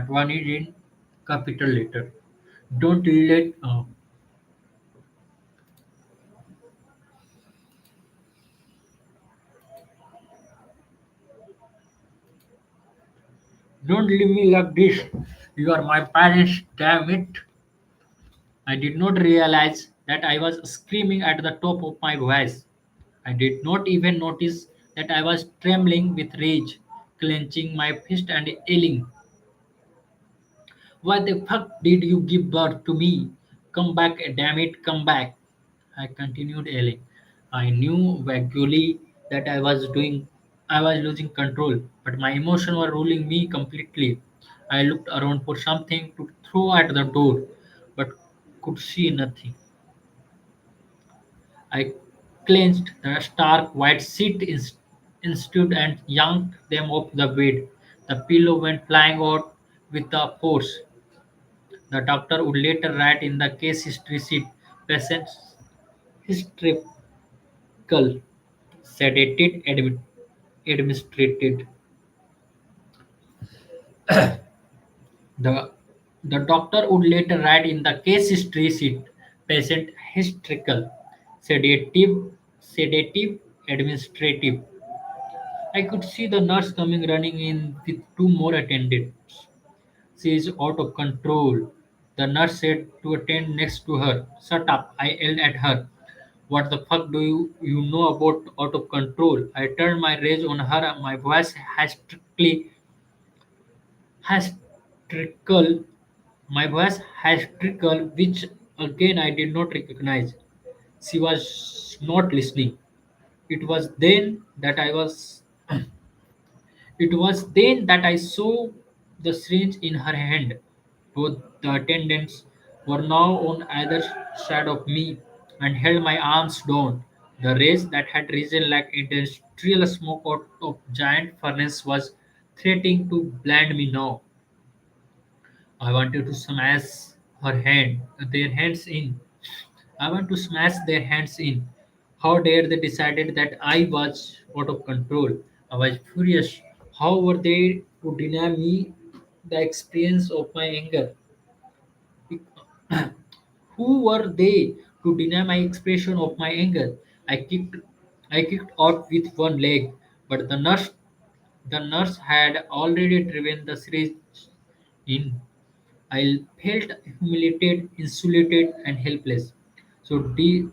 one is in capital letter. Don't let don't leave me like this. You are my parents, damn it. I did not realize that I was screaming at the top of my voice. I did not even notice that I was trembling with rage, clenching my fist and yelling, "Why the fuck did you give birth to me? Come back, damn it, come back!" I continued yelling. I knew vaguely that I was losing control, but my emotions were ruling me completely. I looked around for something to throw at the door, but could see nothing. I clenched the stark white sheet instead and yanked them off the bed. The pillow went flying out with a force. The doctor would later write in the case history sheet, patients hysterical, sedated, administrated. The, the doctor would later write in the case history sheet, patient hysterical, sedative, administrative. I could see the nurse coming running in with two more attendants. She is out of control. The nurse said to attend next to her. Shut up, I yelled at her. What the fuck do you know about out of control? I turned my rage on her, my voice hysterical, which again I did not recognize. She was not listening. It was then that I was It was then that I saw the syringe in her hand. Both the attendants were now on either side of me and held my arms down. The rage that had risen like industrial smoke out of giant furnace was threatening to blind me now. I wanted to smash their hands in. I want to smash their hands in. How dare they decided that I was out of control? I was furious. How were they to deny me the experience of my anger? Who were they to deny my expression of my anger? I kicked out with one leg, but the nurse had already driven the syringe in. I felt humiliated, insulated, and helpless. So deep,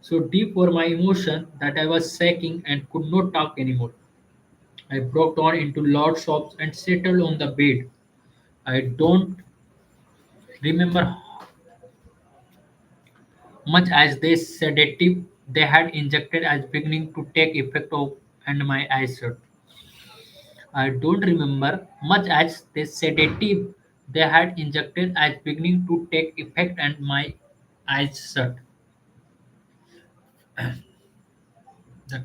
so deep were my emotions that I was shaking and could not talk anymore. I broke down into loud sobs and settled on the bed. I don't remember much as the sedative they had injected as beginning to take effect of and my eyes shut. I don't remember much as the sedative they had injected as beginning to take effect and my eyes shut. That's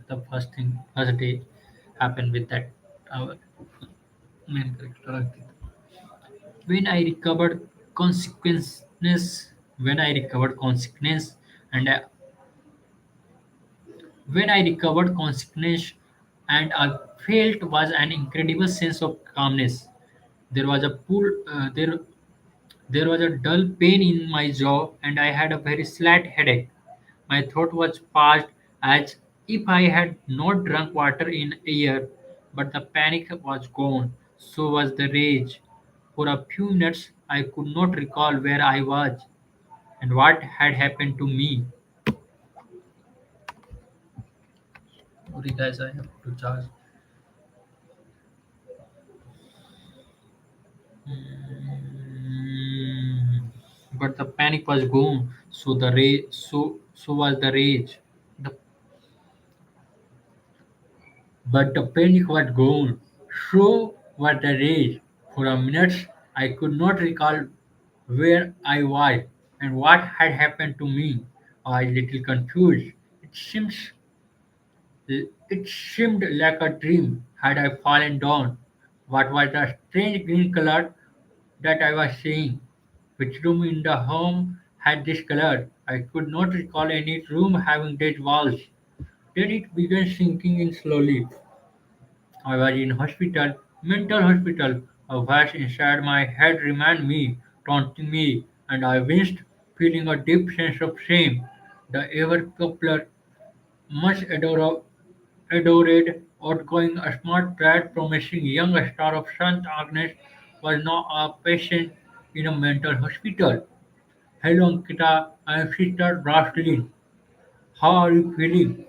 the first day happened with that our main character. Ankit. When I recovered consequences, when I recovered consequence, and when I recovered consciousness and I felt was an incredible sense of calmness. There was a there was a dull pain in my jaw and I had a very slight headache. My throat was parched as if I had not drunk water in a year, but the panic was gone. So was the rage. For a few minutes I could not recall where I was and what had happened to me. Sorry guys, I have to charge. Mm, but the panic was gone, so was the rage. The, but the panic was gone, so was the rage. For a minute, I could not recall where I was and what had happened to me. I was a little confused. It seemed like a dream. Had I fallen down? What was the strange green color that I was seeing? Which room in the home had this color? I could not recall any room having these walls. Then it began sinking in slowly. I was in hospital, mental hospital. A voice inside my head reminded me, taunting me, and I winced, feeling a deep sense of shame. The ever coupler, much adored, outgoing, smart, bright, promising young star of St. Agnes was now a patient in a mental hospital. Hello Ankita, I am Sister Roslyn. How are you feeling?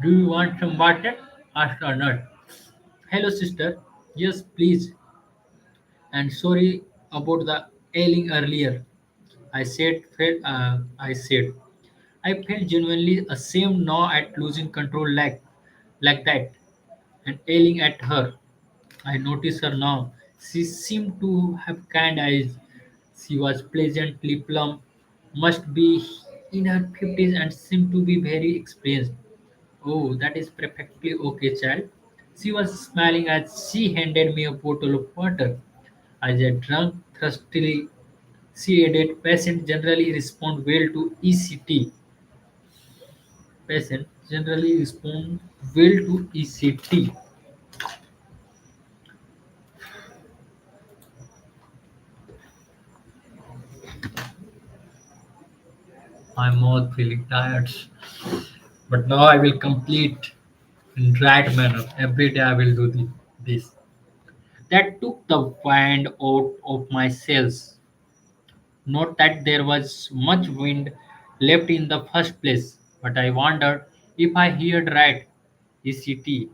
Do you want some water? Asked a nurse. Hello sister. Yes, please. And sorry about the ailing earlier. I said. I felt genuinely ashamed now at losing control like that and ailing at her. I noticed her now. She seemed to have kind eyes. She was pleasantly plump, must be in her 50s and seemed to be very experienced. Oh, that is perfectly okay, child. She was smiling as she handed me a bottle of water. As I drank thirstily, she added, patients generally respond well to ECT. Patients generally respond well to ECT. I'm not feeling tired. But now I will complete in right manner. Every day I will do this. That took the wind out of my sails. Not that there was much wind left in the first place, but I wondered if I heard right. ECT,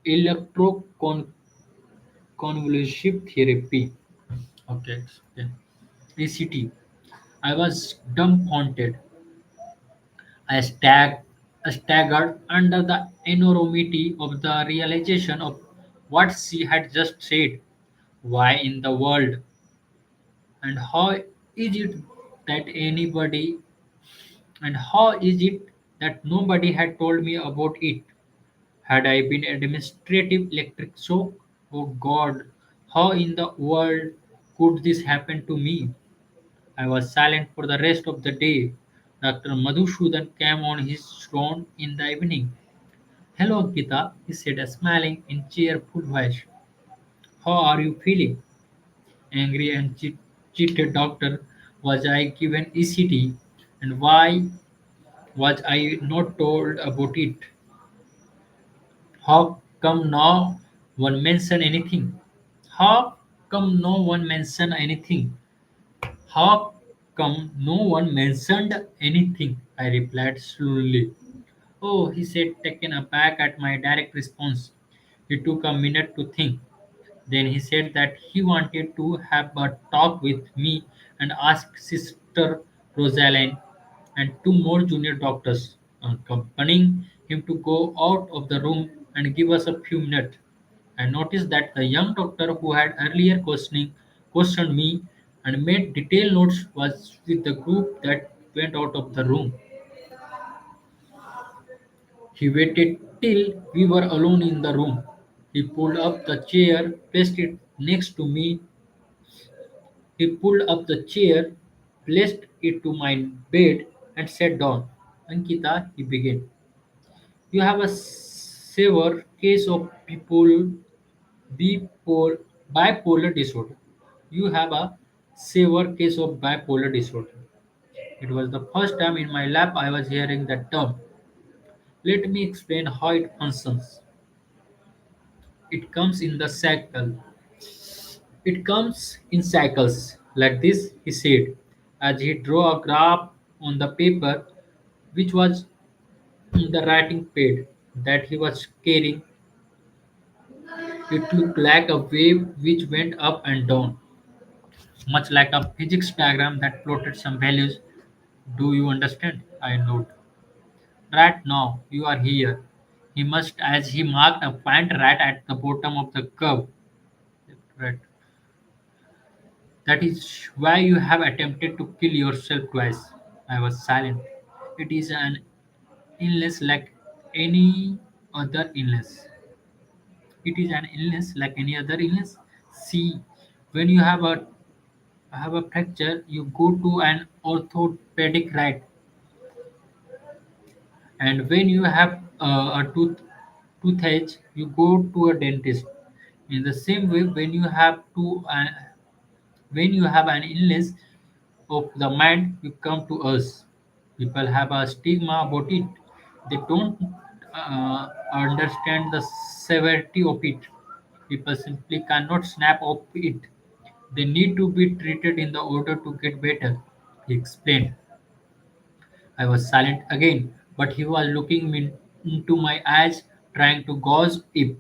electroconvulsive therapy. Okay, it's okay. ECT. I was dumbfounded. I staggered under the enormity of the realization of what she had just said. Why in the world? And how is it that anybody and how is it that nobody had told me about it? Had I been administrative electric shock? Oh God, how in the world could this happen to me? I was silent for the rest of the day. Dr. Madhusudan came on his round in the evening. Hello, Ankita, he said, smiling in cheerful voice. How are you feeling? Angry and cheated doctor, was I given ECT? And why was I not told about it? How come no one mentioned anything? How come no one mentioned anything? How come no one mentioned anything? I replied slowly. Oh, he said, taken aback at my direct response. He took a minute to think. Then he said that he wanted to have a talk with me and ask Sister Rosaline and two more junior doctors, accompanying him to go out of the room and give us a few minutes. I noticed that the young doctor who had earlier questioned me and made detailed notes was with the group that went out of the room. He waited till we were alone in the room. He pulled up the chair, placed it next to me. He pulled up the chair, placed it to my bed, and sat down. Ankita, he began. You have a severe case of bipolar disorder. You have a severe case of bipolar disorder. It was the first time in my life I was hearing that term. Let me explain how it functions. It comes in the cycle. It comes in cycles like this, he said, as he drew a graph on the paper, which was the writing pad that he was carrying. It looked like a wave which went up and down, much like a physics diagram that plotted some values. Do you understand? I nodded. Right now, you are here. He must, as he marked a point right at the bottom of the curve. Right. That is why you have attempted to kill yourself twice. I was silent. It is an illness like any other illness. It is an illness like any other illness. See, when you have a fracture, you go to an orthopedic, right? And when you have a toothache, you go to a dentist. In the same way, when you have an illness of the mind, you come to us. People have a stigma about it. They don't understand the severity of it. People simply cannot snap off it. They need to be treated in the order to get better, he explained. I was silent again, but he was looking me into my eyes, trying to gauge if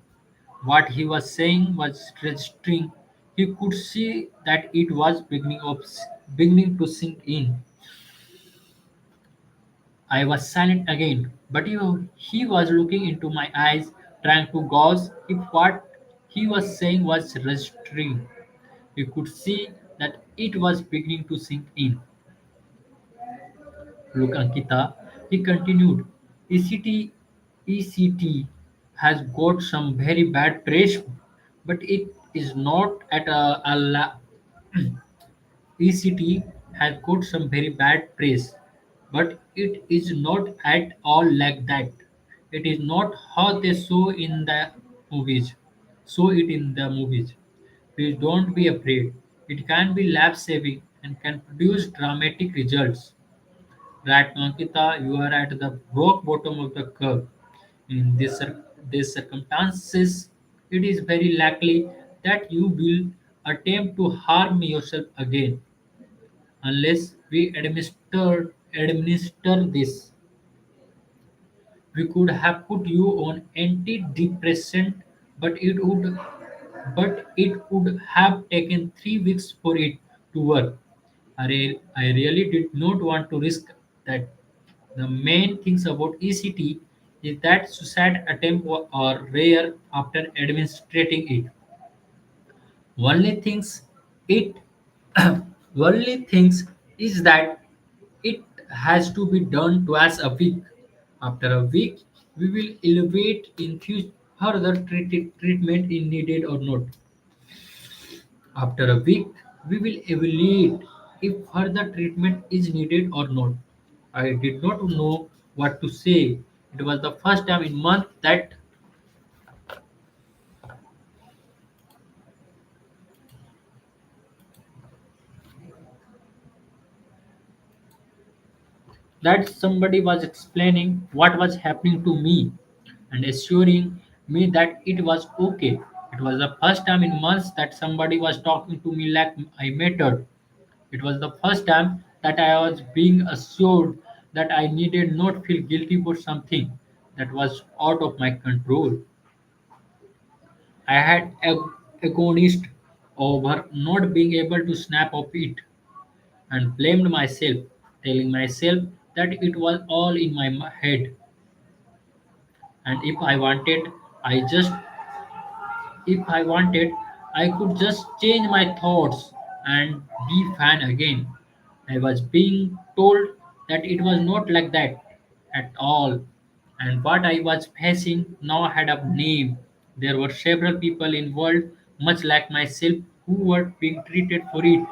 what he was saying was registering. He could see that it was beginning to sink in. I was silent again, but he was looking into my eyes, trying to gauge if what he was saying was registering. He could see that it was beginning to sink in. Look, Ankita, he continued, ECT has got some very bad press, but it is not at ECT has got some very bad press, but it is not at all like that. It is not how they movies. Show it in the movies. Please don't be afraid. It can be lab saving and can produce dramatic results. Right, Ankita, you are at the rock bottom of the curve. In these circumstances, it is very likely that you will attempt to harm yourself again unless we administer this. We could have put you on antidepressant, but it would have taken 3 weeks for it to work. I really did not want to risk that. The main things about ECT is that suicide attempts are rare after administering it. Only things it only things is that it has to be done twice a week. After a week, we will evaluate in further treatment is needed or not. After a week, we will evaluate if further treatment is needed or not. I did not know what to say. It was the first time in months that somebody was explaining what was happening to me and assuring me that it was okay. It was the first time in months that somebody was talking to me like I mattered. It was the first time that I was being assured that I needed not feel guilty for something that was out of my control. I had agonized over not being able to snap off it and blamed myself, telling myself that it was all in my head. And I just if I wanted, I could just change my thoughts and be fan again. I was being told that it was not like that at all. And what I was facing now had a name. There were several people involved, much like myself, who were being treated for it.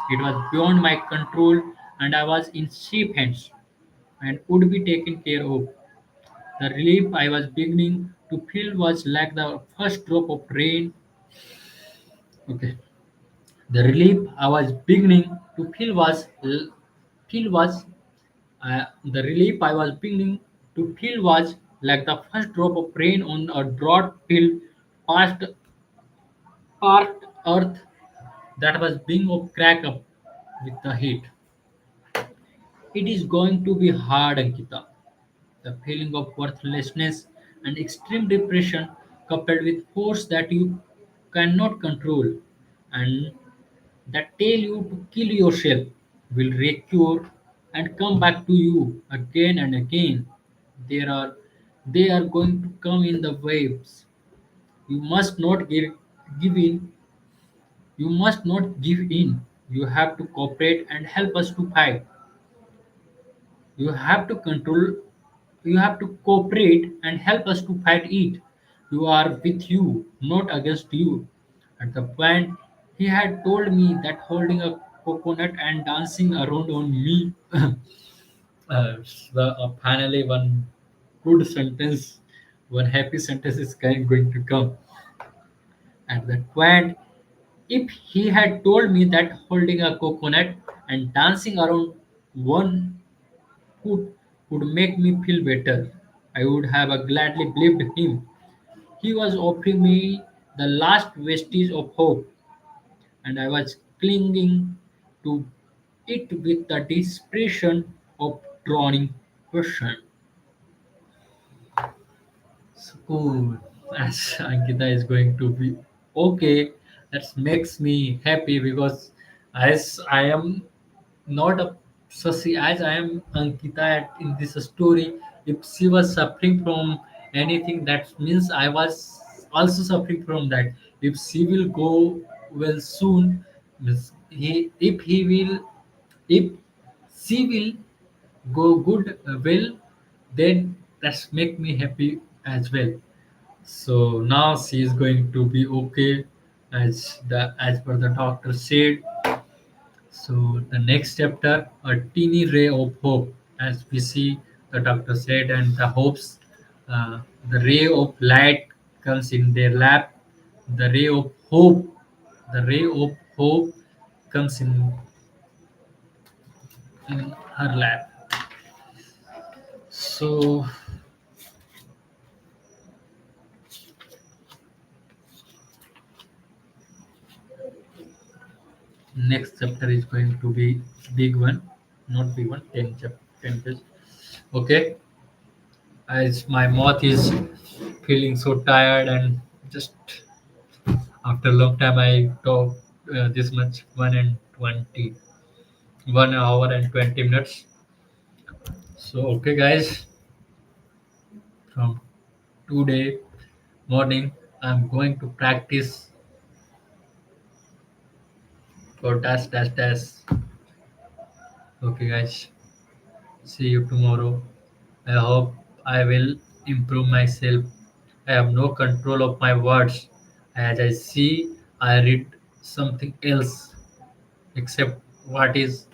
It was beyond my control, and I was in safe hands and would be taken care of. The relief I was beginning to feel was like the first drop of rain. Okay. The relief I was beginning to feel was the relief I was beginning to feel was like the first drop of rain on a drought-filled past parched earth that was being of crack up with the heat. It is going to be hard, Ankita. The feeling of worthlessness and extreme depression coupled with force that you cannot control and that tell you to kill yourself will recur and come back to you again and again. There are they are going to come in the waves. You must not give in. You must not give in. You have to cooperate and help us to fight. You have to control. You have to cooperate and help us to fight it. You are with you, not against you. At the point, he had told me that holding a coconut and dancing around on me. Finally, one good sentence, one happy sentence is going to come. At that point, if he had told me that holding a coconut and dancing around one foot would make me feel better, I would have gladly believed him. He was offering me the last vestige of hope, and I was clinging to it with the desperation of drowning person. So, as Ankita is going to be okay, that makes me happy because as I am not a Sasi, as I am Ankita in this story, if she was suffering from anything, that means I was also suffering from that. If she will go well soon, means if he will, if she will go good, well, then that's make me happy as well. So now she is going to be okay, as per the doctor said. So the next chapter, a teeny ray of hope, as we see the doctor said, and the hopes, the ray of light comes in their lap. The ray of hope, the ray of hope comes in her lap. So next chapter is going to be big one, not big one, 10 pages. Okay, as my mouth is feeling so tired and just after a long time I talk this much 1 hour and 20 minutes. So okay guys, from today morning I'm going to practice for dash dash dash. Okay guys, see you tomorrow. I hope I will improve myself. I have no control of my words. As I see, I read something else except what is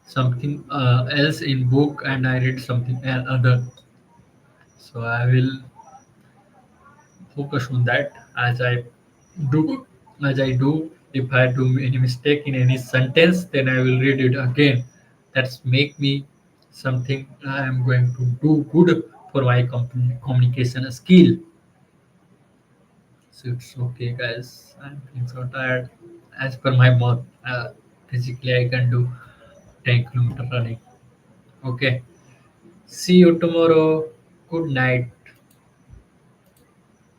something else in book, and I read something other. So I will focus on that do. As I do, if I do any mistake in any sentence, then I will read it again. That's make me something I am going to do good for my communication skill. So it's okay, guys. I'm feeling so tired. As per my mouth, physically I can do 10 kilometer running. Okay. See you tomorrow. Good night.